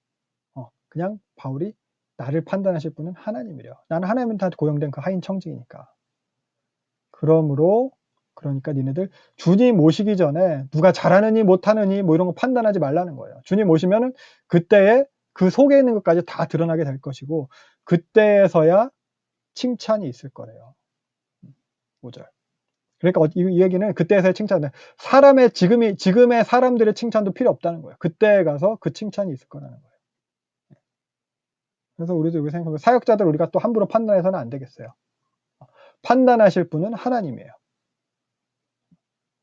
그냥 바울이 나를 판단하실 분은 하나님이래요. 나는 하나님한테 고용된 그 하인 청직이니까. 그러니까 니네들 주님 오시기 전에 누가 잘하느니 못하느니 뭐 이런 거 판단하지 말라는 거예요. 주님 오시면은 그때에 그 속에 있는 것까지 다 드러나게 될 것이고 그때에서야 칭찬이 있을 거래요. 5절. 그러니까 이 얘기는 그때에서야 칭찬, 사람의 지금의 사람들의 칭찬도 필요 없다는 거예요. 그때에 가서 그 칭찬이 있을 거라는 거예요. 그래서 우리도 여기 생각하고 사역자들 우리가 또 함부로 판단해서는 안 되겠어요. 판단하실 분은 하나님이에요.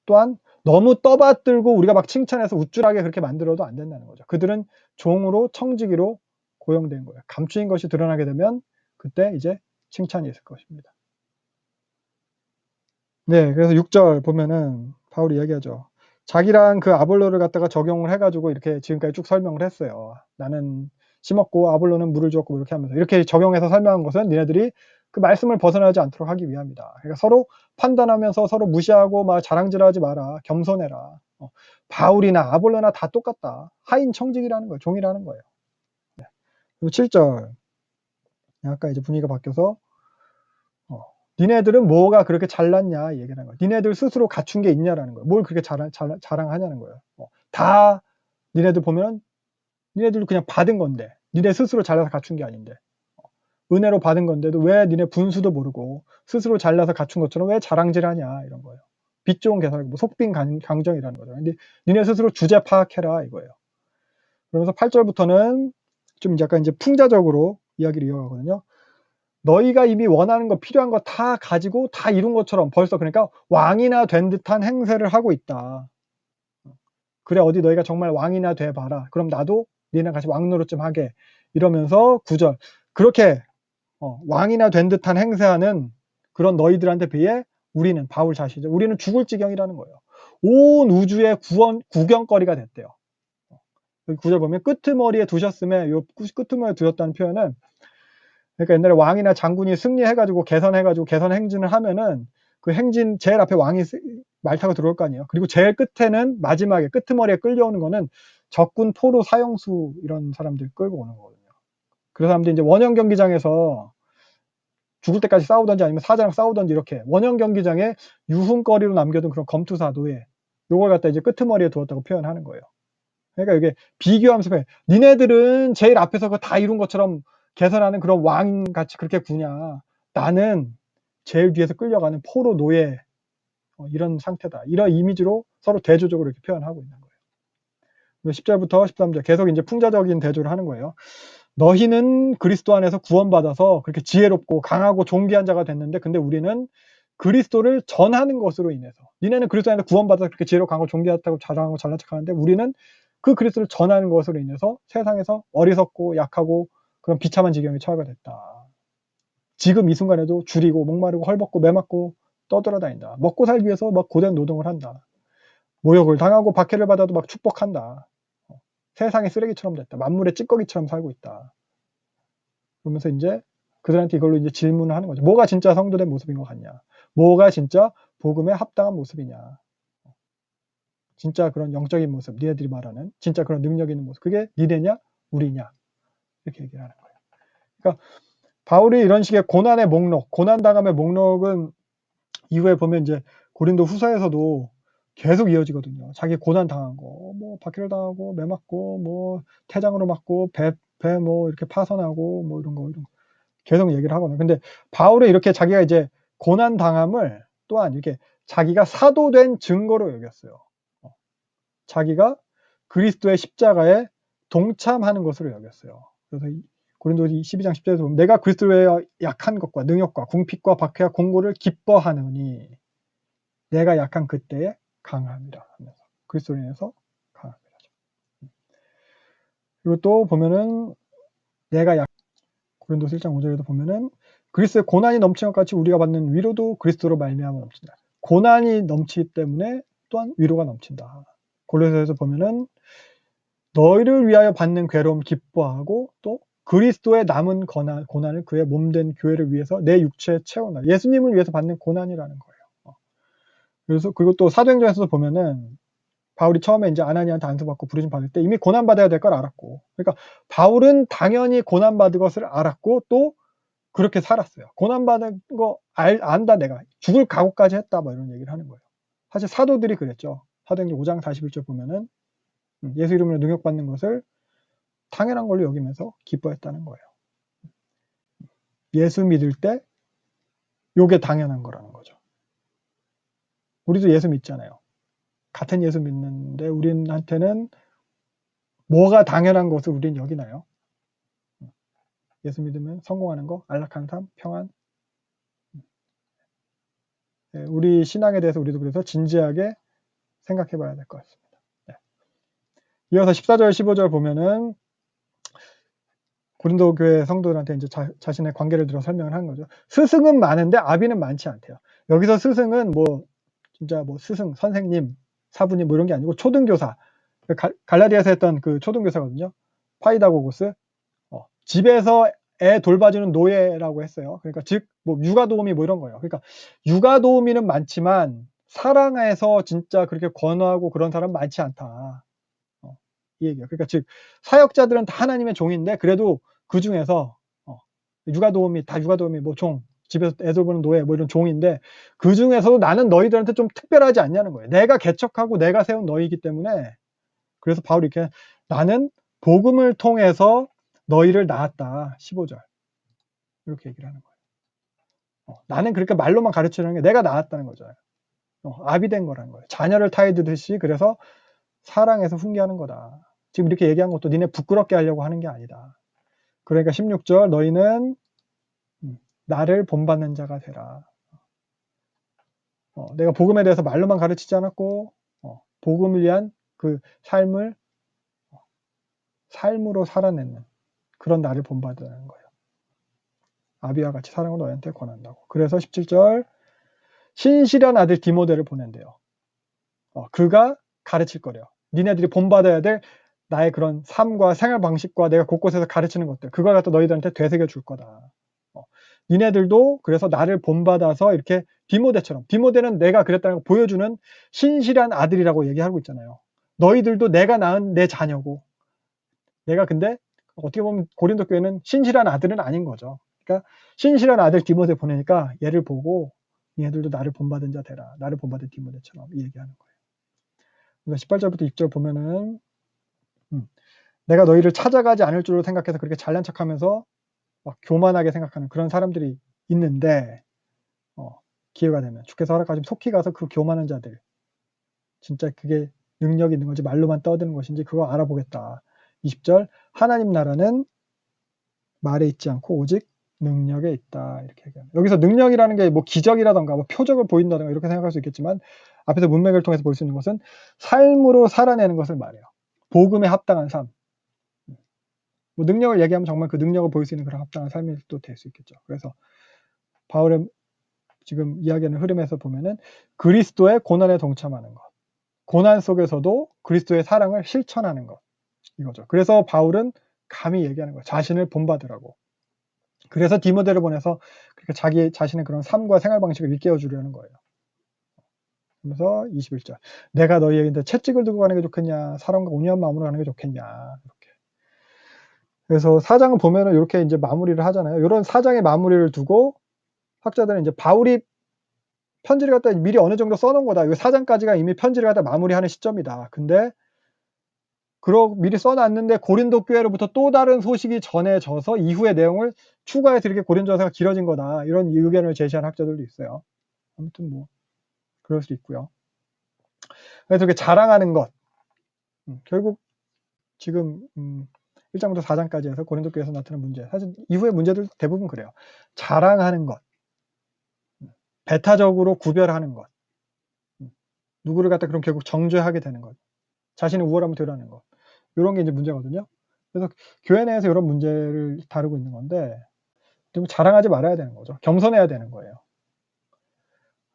또한 너무 떠받들고 우리가 막 칭찬해서 우쭐하게 그렇게 만들어도 안 된다는 거죠. 그들은 종으로 청지기로 고용된 거예요. 감추인 것이 드러나게 되면 그때 이제 칭찬이 있을 것입니다. 네, 그래서 6절 보면은 바울이 이야기하죠. 자기랑 그 아볼로를 갖다가 적용을 해가지고 이렇게 지금까지 쭉 설명을 했어요. 나는 심었고 아볼로는 물을 주었고 이렇게 하면서 이렇게 적용해서 설명한 것은 니네들이 그 말씀을 벗어나지 않도록 하기 위함이다. 그러니까 서로 판단하면서 서로 무시하고 막 자랑질하지 마라. 겸손해라. 바울이나 아볼로나 다 똑같다. 하인 청직이라는 거예요. 종이라는 거예요. 네. 그리고 7절. 아까 이제 분위기가 바뀌어서 니네들은 뭐가 그렇게 잘났냐 이 얘기하는 거예요. 니네들 스스로 갖춘 게 있냐라는 거예요. 뭘 그렇게 자랑하냐는 거예요. 다 니네들 보면 니네들도 그냥 받은 건데 니네 스스로 잘라서 갖춘 게 아닌데 은혜로 받은 건데도 왜 니네 분수도 모르고 스스로 잘라서 갖춘 것처럼 왜 자랑질하냐 이런 거예요. 빛 좋은 계산, 속빈 강정이라는 거죠. 근데 니네 스스로 주제 파악해라 이거예요. 그러면서 8절부터는 좀 약간 이제 풍자적으로 이야기를 이어가거든요. 너희가 이미 원하는 거 필요한 거 다 가지고 다 이룬 것처럼 벌써 그러니까 왕이나 된 듯한 행세를 하고 있다. 그래 어디 너희가 정말 왕이나 돼봐라. 그럼 나도 니네랑 같이 왕 노릇 좀 하게. 이러면서 9절 그렇게 왕이나 된 듯한 행세하는 그런 너희들한테 비해 우리는 바울 자신이죠. 우리는 죽을 지경이라는 거예요. 온 우주의 구경거리가 됐대요. 여기 9절 보면 끄트머리에 두셨음에 요 끄트머리에 두셨다는 표현은 그러니까 옛날에 왕이나 장군이 승리해가지고 개선 행진을 하면은 그 행진 제일 앞에 왕이 말 타고 들어올 거 아니에요. 그리고 제일 끝에는 마지막에 끄트머리에 끌려오는 거는 적군 포로 사형수 이런 사람들 끌고 오는 거거든요. 그 사람들이 이제 원형 경기장에서 죽을 때까지 싸우던지 아니면 사자랑 싸우던지 이렇게 원형 경기장에 유흥거리로 남겨둔 그런 검투사 노예 요걸 갖다 이제 끄트머리에 두었다고 표현하는 거예요. 그러니까 이게 비교하면서 니네들은 제일 앞에서 다 이룬 것처럼 개선하는 그런 왕같이 그렇게 구냐. 나는 제일 뒤에서 끌려가는 포로 노예 이런 상태다. 이런 이미지로 서로 대조적으로 이렇게 표현하고 있는 거예요. 10절부터 13절 계속 이제 풍자적인 대조를 하는 거예요. 너희는 그리스도 안에서 구원받아서 그렇게 지혜롭고 강하고 존귀한 자가 됐는데 근데 우리는 그리스도를 전하는 것으로 인해서 니네는 그리스도 안에서 구원받아서 그렇게 지혜롭고 강하고 존귀하다고 자랑하고 잘난 척하는데 우리는 그 그리스도를 전하는 것으로 인해서 세상에서 어리석고 약하고 그런 비참한 지경에 처하게 됐다. 지금 이 순간에도 줄이고 목마르고 헐벗고 매맞고 떠돌아다닌다. 먹고 살기 위해서 막 고된 노동을 한다. 모욕을 당하고 박해를 받아도 막 축복한다. 세상의 쓰레기처럼 됐다. 만물의 찌꺼기처럼 살고 있다. 그러면서 이제 그들한테 이걸로 이제 질문을 하는 거죠. 뭐가 진짜 성도된 모습인 것 같냐? 뭐가 진짜 복음에 합당한 모습이냐? 진짜 그런 영적인 모습, 니네들이 말하는 진짜 그런 능력 있는 모습. 그게 니네냐? 우리냐? 이렇게 얘기를 하는 거예요. 그러니까 바울이 이런 식의 고난의 목록, 고난당함의 목록은 이후에 보면 이제 고린도 후서에서도 계속 이어지거든요. 자기 고난 당한 거, 뭐 박해를 당하고 매 맞고 뭐 태장으로 맞고 배 뭐 이렇게 파손하고 뭐 이런 거 계속 얘기를 하거든요. 근데 바울은 이렇게 자기가 이제 고난 당함을 또한 이렇게 자기가 사도된 증거로 여겼어요. 자기가 그리스도의 십자가에 동참하는 것으로 여겼어요. 그래서 고린도 12장 10절에서 보면 내가 그리스도의 약한 것과 능력과 궁핍과 박해와 공고를 기뻐하느니 내가 약한 그때에 강함이라 하면서 그리스도로 인해서 강함이라. 그리고 또 보면은 내가 고린도서 1장 5절에도 보면은 그리스도의 고난이 넘치는 것 같이 우리가 받는 위로도 그리스도로 말미암아 넘친다. 고난이 넘치기 때문에 또한 위로가 넘친다. 골로새서에서 보면은 너희를 위하여 받는 괴로움 기뻐하고 또 그리스도의 남은 고난을 그의 몸된 교회를 위해서 내 육체에 채워놔. 예수님을 위해서 받는 고난이라는 거예요. 그래서 그리고 또 사도행전에서도 보면은 바울이 처음에 이제 아나니아한테 안수받고 부르심 받을 때 이미 고난받아야 될 걸 알았고, 그러니까 바울은 당연히 고난받을 것을 알았고 또 그렇게 살았어요. 고난받은 거 안다, 내가 죽을 각오까지 했다, 뭐 이런 얘기를 하는 거예요. 사실 사도들이 그랬죠. 사도행전 5장 41절 보면은 예수 이름으로 능력받는 것을 당연한 걸로 여기면서 기뻐했다는 거예요. 예수 믿을 때 요게 당연한 거라는 거죠. 우리도 예수 믿잖아요. 같은 예수 믿는데 우리한테는 뭐가 당연한 것을 우린 여기나요? 예수 믿으면 성공하는 거, 안락한 삶, 평안. 우리 신앙에 대해서 우리도 그래서 진지하게 생각해 봐야 될 것 같습니다. 네. 이어서 14절, 15절 보면은 고린도 교회 성도들한테 이제 자신의 관계를 들어 설명을 하는 거죠. 스승은 많은데 아비는 많지 않대요. 여기서 스승은 뭐 진짜 뭐 스승, 선생님, 사부님 뭐 이런 게 아니고 초등교사. 갈라디아에서 했던 그 초등교사거든요. 파이다고고스. 집에서 애 돌봐주는 노예라고 했어요. 그러니까 즉 뭐 육아도우미 뭐 이런 거예요. 그러니까 육아도우미는 많지만 사랑해서 진짜 그렇게 권하고 그런 사람 많지 않다. 이 얘기예요. 그러니까 즉 사역자들은 다 하나님의 종인데 그래도 그 중에서 육아도우미, 다 육아도우미, 뭐 종, 집에서 애 돌보는 노예 뭐 이런 종인데 그 중에서도 나는 너희들한테 좀 특별하지 않냐는 거예요. 내가 개척하고 내가 세운 너희이기 때문에. 그래서 바울이 이렇게 나는 복음을 통해서 너희를 낳았다. 15절 이렇게 얘기를 하는 거예요. 나는 그렇게 말로만 가르치는 게 내가 낳았다는 거죠. 아비 된 거라는 거예요. 자녀를 타이드듯이. 그래서 사랑해서 훈계하는 거다. 지금 이렇게 얘기한 것도 니네 부끄럽게 하려고 하는 게 아니다. 그러니까 16절 너희는 나를 본받는 자가 되라. 내가 복음에 대해서 말로만 가르치지 않았고 복음을 위한 그 삶을 삶으로 살아내는 그런 나를 본받으라는 거예요. 아비와 같이 사랑을 너희한테 권한다고. 그래서 17절 신실한 아들 디모데를 보낸대요. 그가 가르칠 거래요. 니네들이 본받아야 될 나의 그런 삶과 생활 방식과 내가 곳곳에서 가르치는 것들, 그걸 갖다 너희들한테 되새겨 줄 거다. 니네들도 그래서 나를 본받아서 이렇게 디모데처럼, 디모데는 내가 그랬다는 걸 보여주는 신실한 아들이라고 얘기하고 있잖아요. 너희들도 내가 낳은 내 자녀고, 내가 근데 어떻게 보면 고린도 교회는 신실한 아들은 아닌 거죠. 그러니까 신실한 아들 디모데 보내니까 얘를 보고 얘들도 나를 본받은 자 되라. 나를 본받은 디모데처럼 이 얘기하는 거예요. 그래서 18절부터 20절 보면은 내가 너희를 찾아가지 않을 줄로 생각해서 그렇게 잘난 척하면서 막 교만하게 생각하는 그런 사람들이 있는데 기회가 되면 주께서 허락하시면 속히 가서 그 교만한 자들 진짜 그게 능력이 있는 건지 말로만 떠드는 것인지 그거 알아보겠다. 20절 하나님 나라는 말에 있지 않고 오직 능력에 있다. 이렇게 얘기합니다. 여기서 능력이라는 게 뭐 기적이라던가 뭐 표적을 보인다던가 이렇게 생각할 수 있겠지만 앞에서 문맥을 통해서 볼 수 있는 것은 삶으로 살아내는 것을 말해요. 복음에 합당한 삶. 뭐 능력을 얘기하면 정말 그 능력을 보일 수 있는 그런 합당한 삶이 또 될 수 있겠죠. 그래서 바울의 지금 이야기하는 흐름에서 보면은 그리스도의 고난에 동참하는 것. 고난 속에서도 그리스도의 사랑을 실천하는 것. 이거죠. 그래서 바울은 감히 얘기하는 거예요. 자신을 본받으라고. 그래서 디모데를 보내서 자기 자신의 그런 삶과 생활 방식을 일깨워 주려는 거예요. 그래서 21절. 내가 너희에게 채찍을 들고 가는 게 좋겠냐? 사람과 온유한 마음으로 가는 게 좋겠냐? 이렇게. 그래서 사장을 보면은 이렇게 이제 마무리를 하잖아요. 이런 사장의 마무리를 두고 학자들은 이제 바울이 편지를 갖다 미리 어느 정도 써놓은 거다. 이 사장까지가 이미 편지를 갖다 마무리하는 시점이다. 근데 미리 써놨는데 고린도 교회로부터 또 다른 소식이 전해져서 이후의 내용을 추가해서 이렇게 고린도서가 길어진 거다. 이런 의견을 제시한 학자들도 있어요. 아무튼 뭐 그럴 수 있고요. 그래서 이렇게 자랑하는 것. 결국 지금 1장부터 4장까지 해서 고린도 교회에서 나타나는 문제. 사실 이후의 문제들 대부분 그래요. 자랑하는 것. 배타적으로 구별하는 것. 누구를 갖다 그럼 결국 정죄하게 되는 것. 자신의 우월함을 드러내는 것. 이런 게 이제 문제거든요. 그래서 교회 내에서 이런 문제를 다루고 있는 건데 좀 자랑하지 말아야 되는 거죠. 겸손해야 되는 거예요.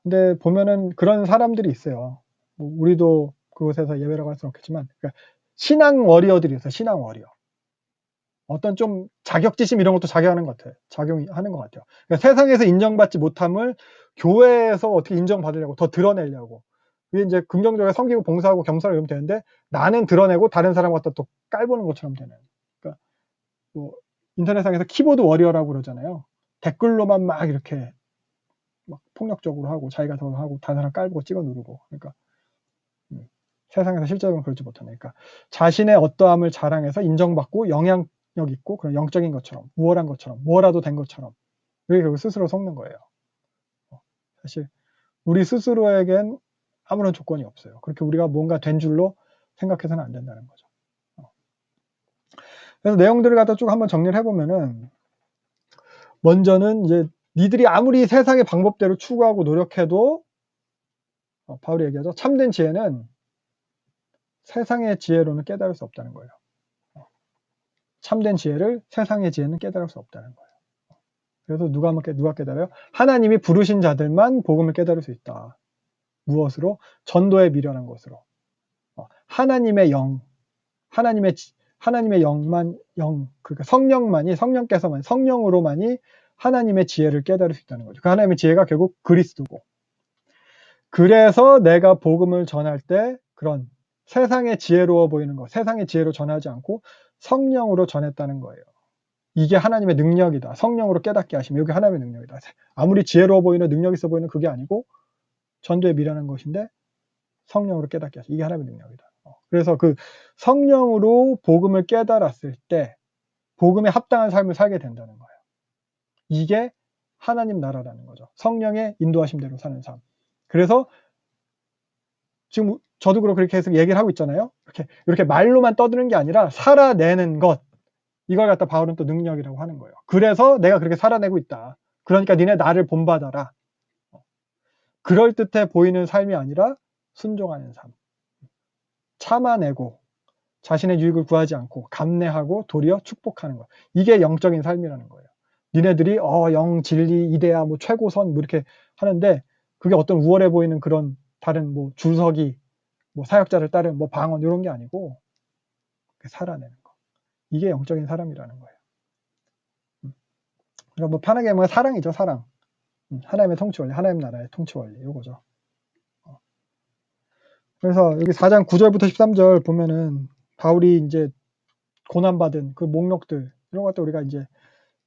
근데 보면은 그런 사람들이 있어요. 뭐 우리도 그곳에서 예외라고 할 수는 없겠지만 그러니까 신앙 워리어들이 있어요. 신앙 워리어. 어떤 좀 자격지심 이런 것도 작용하는 것 같아요. 그러니까 세상에서 인정받지 못함을 교회에서 어떻게 인정받으려고 더 드러내려고 그게 이제 긍정적으로 섬기고 봉사하고 겸손하고 이러면 되는데 나는 드러내고 다른 사람 갖다 또 깔보는 것처럼 되는. 그러니까 뭐 인터넷상에서 키보드 워리어라고 그러잖아요. 댓글로만 막 이렇게 막 폭력적으로 하고 자기가 더 하고 다른 사람 깔보고 찍어 누르고. 그러니까 세상에서 실제로는 그렇지 못하네. 그러니까 자신의 어떠함을 자랑해서 인정받고 영향력 있고 그런 영적인 것처럼 우월한 것처럼 뭐라도 된 것처럼 그게 결국 스스로 속는 거예요. 사실 우리 스스로에겐 아무런 조건이 없어요. 그렇게 우리가 뭔가 된 줄로 생각해서는 안 된다는 거죠. 그래서 내용들을 갖다 쭉 한번 정리를 해보면은 먼저는 이제 니들이 아무리 세상의 방법대로 추구하고 노력해도 바울이 얘기하죠. 참된 지혜는 세상의 지혜로는 깨달을 수 없다는 거예요. 참된 지혜를 세상의 지혜는 깨달을 수 없다는 거예요. 그래서 누가 깨달아요? 하나님이 부르신 자들만 복음을 깨달을 수 있다. 무엇으로? 전도에 미련한 것으로. 하나님의 영, 하나님의 영만, 그러니까 성령께서만, 성령으로만이 하나님의 지혜를 깨달을 수 있다는 거죠. 그 하나님의 지혜가 결국 그리스도고. 그래서 내가 복음을 전할 때 그런 세상의 지혜로워 보이는 것, 세상의 지혜로 전하지 않고 성령으로 전했다는 거예요. 이게 하나님의 능력이다. 성령으로 깨닫게 하시면 이게 하나님의 능력이다. 아무리 지혜로워 보이는 능력 있어 보이는 그게 아니고 전도에 미련한 것인데 성령으로 깨닫게 하시면 이게 하나님의 능력이다. 그래서 그 성령으로 복음을 깨달았을 때 복음에 합당한 삶을 살게 된다는 거예요. 이게 하나님 나라라는 거죠. 성령의 인도하심대로 사는 삶. 그래서 지금 저도 그렇게 계속 얘기를 하고 있잖아요. 이렇게 말로만 떠드는 게 아니라 살아내는 것. 이걸 갖다 바울은 또 능력이라고 하는 거예요. 그래서 내가 그렇게 살아내고 있다. 그러니까 니네 나를 본받아라. 그럴듯해 보이는 삶이 아니라 순종하는 삶. 참아내고 자신의 유익을 구하지 않고 감내하고 도리어 축복하는 것. 이게 영적인 삶이라는 거예요. 니네들이 영, 진리, 이데아, 뭐 최고선 뭐 이렇게 하는데 그게 어떤 우월해 보이는 그런 다른 뭐 줄서기, 뭐 사역자를 따른 뭐 방언 이런 게 아니고 살아내는 거. 이게 영적인 사람이라는 거예요. 그러니까 뭐 편하게 하면 사랑이죠, 사랑. 하나님의 통치 원리, 하나님 나라의 통치 원리 이거죠. 그래서 여기 4장 9절부터 13절 보면은 바울이 이제 고난받은 그 목록들 이런 것도 우리가 이제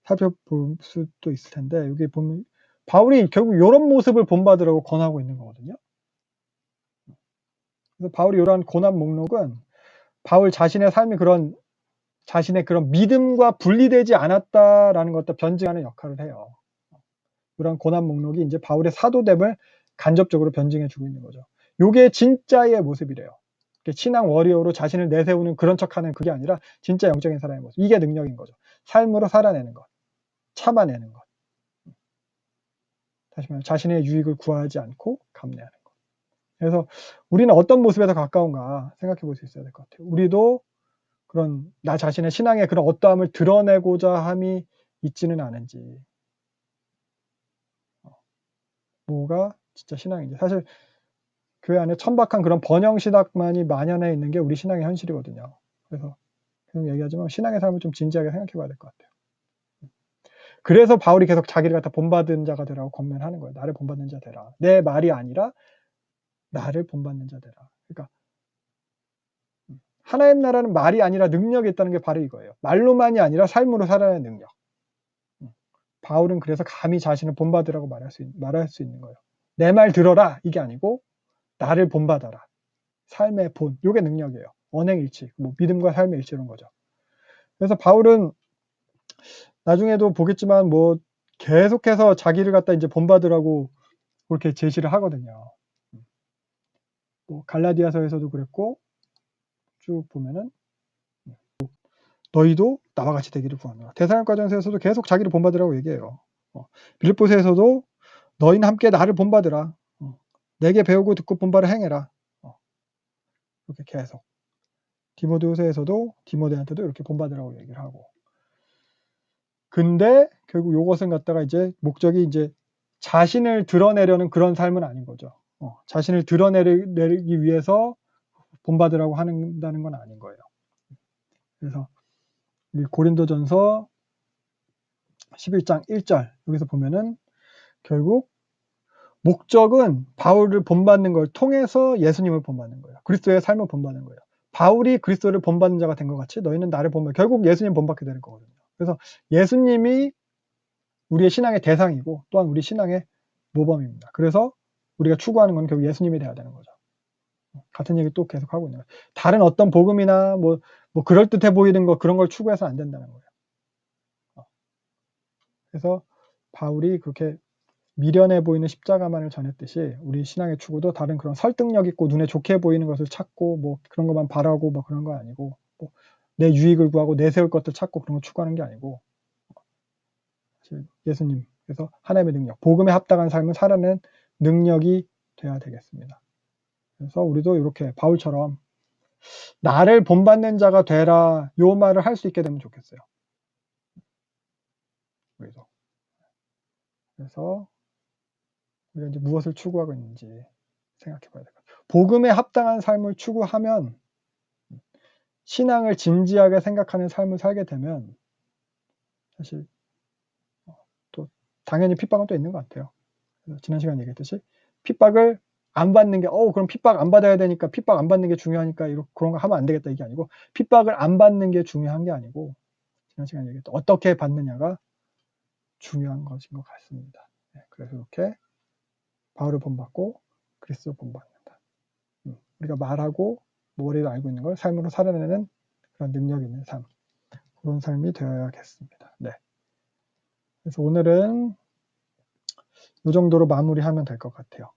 살펴볼 수도 있을 텐데 여기 보면 바울이 결국 이런 모습을 본받으라고 권하고 있는 거거든요. 그래서 바울이 이러한 고난 목록은 바울 자신의 삶이 자신의 그런 믿음과 분리되지 않았다라는 것도 변증하는 역할을 해요. 이런 고난 목록이 이제 바울의 사도됨을 간접적으로 변증해 주고 있는 거죠. 이게 진짜의 모습이래요. 신앙 워리어로 자신을 내세우는 그런 척하는 그게 아니라 진짜 영적인 사람의 모습. 이게 능력인 거죠. 삶으로 살아내는 것, 참아내는 것. 다시 말해 자신의 유익을 구하지 않고 감내하는 것. 그래서 우리는 어떤 모습에 더 가까운가 생각해 볼 수 있어야 될 것 같아요. 우리도 그런 나 자신의 신앙의 그런 어떠함을 드러내고자 함이 있지는 않은지. 뭐가 진짜 신앙인지. 사실 교회 안에 천박한 그런 번영신학만이 만연해 있는 게 우리 신앙의 현실이거든요. 그래서 계속 얘기하지만 신앙의 삶을 좀 진지하게 생각해 봐야 될 것 같아요. 그래서 바울이 계속 자기를 갖다 본받은 자가 되라고 권면하는 거예요. 나를 본받는 자 되라. 내 말이 아니라 나를 본받는 자 되라. 그러니까 하나님 나라는 말이 아니라 능력이 있다는 게 바로 이거예요. 말로만이 아니라 삶으로 살아야 능력. 바울은 그래서 감히 자신을 본받으라고 말할 수 있는 거예요. 내 말 들어라 이게 아니고 나를 본받아라. 삶의 본, 이게 능력이에요. 언행일치, 뭐 믿음과 삶의 일치 이런 거죠. 그래서 바울은 나중에도 보겠지만 뭐 계속해서 자기를 갖다 이제 본받으라고 그렇게 제시를 하거든요. 뭐 갈라디아서에서도 그랬고 쭉 보면은 너희도 나와 같이 되기를 구하노라. 데살로니가전서에서도 계속 자기를 본받으라고 얘기해요. 빌립보서에서도 너희는 함께 나를 본받으라. 내게 배우고 듣고 본바를 행해라. 이렇게 계속. 디모데후서에서도 디모데한테도 이렇게 본받으라고 얘기를 하고. 근데 결국 요것은 갖다가 이제 목적이 이제 자신을 드러내려는 그런 삶은 아닌 거죠. 자신을 드러내기 위해서 본받으라고 한다는 건 아닌 거예요. 그래서 이 고린도전서 11장 1절 여기서 보면은 결국 목적은 바울을 본받는 걸 통해서 예수님을 본받는 거예요. 그리스도의 삶을 본받는 거예요. 바울이 그리스도를 본받는 자가 된 것 같이 너희는 나를 본받. 결국 예수님 본받게 되는 거거든요. 그래서 예수님이 우리의 신앙의 대상이고 또한 우리 신앙의 모범입니다. 그래서 우리가 추구하는 건 결국 예수님이 돼야 되는 거죠. 같은 얘기 또 계속 하고 있는 거예요. 다른 어떤 복음이나 뭐 그럴듯해 보이는 거 그런 걸 추구해서 안 된다는 거예요. 그래서 바울이 그렇게 미련해 보이는 십자가만을 전했듯이 우리 신앙의 추구도 다른 그런 설득력 있고 눈에 좋게 보이는 것을 찾고 뭐 그런 것만 바라고 뭐 그런 거 아니고 뭐 내 유익을 구하고 내세울 것들 찾고 그런 거 추구하는 게 아니고 예수님 그래서 하나님의 능력 복음에 합당한 삶을 살아내는 능력이 돼야 되겠습니다. 그래서 우리도 이렇게 바울처럼 나를 본받는 자가 되라 요 말을 할 수 있게 되면 좋겠어요. 우리도. 그래서 우리가 이제 무엇을 추구하고 있는지 생각해 봐야 될 것 같아요. 복음에 합당한 삶을 추구하면 신앙을 진지하게 생각하는 삶을 살게 되면 사실 또 당연히 핍박은 또 있는 것 같아요. 지난 시간에 얘기했듯이 핍박을 안 받는 게 그럼 핍박 안 받아야 되니까 핍박 안 받는 게 중요하니까 그런 거 하면 안 되겠다 이게 아니고 핍박을 안 받는 게 중요한 게 아니고 지난 시간에 얘기했던 어떻게 받느냐가 중요한 것인 것 같습니다. 네, 그래서 이렇게 바울을 본받고 그리스도 본받는다. 우리가 말하고 머리로 알고 있는 걸 삶으로 살아내는 그런 능력 있는 삶 그런 삶이 되어야겠습니다. 네. 그래서 오늘은 이 정도로 마무리하면 될 것 같아요.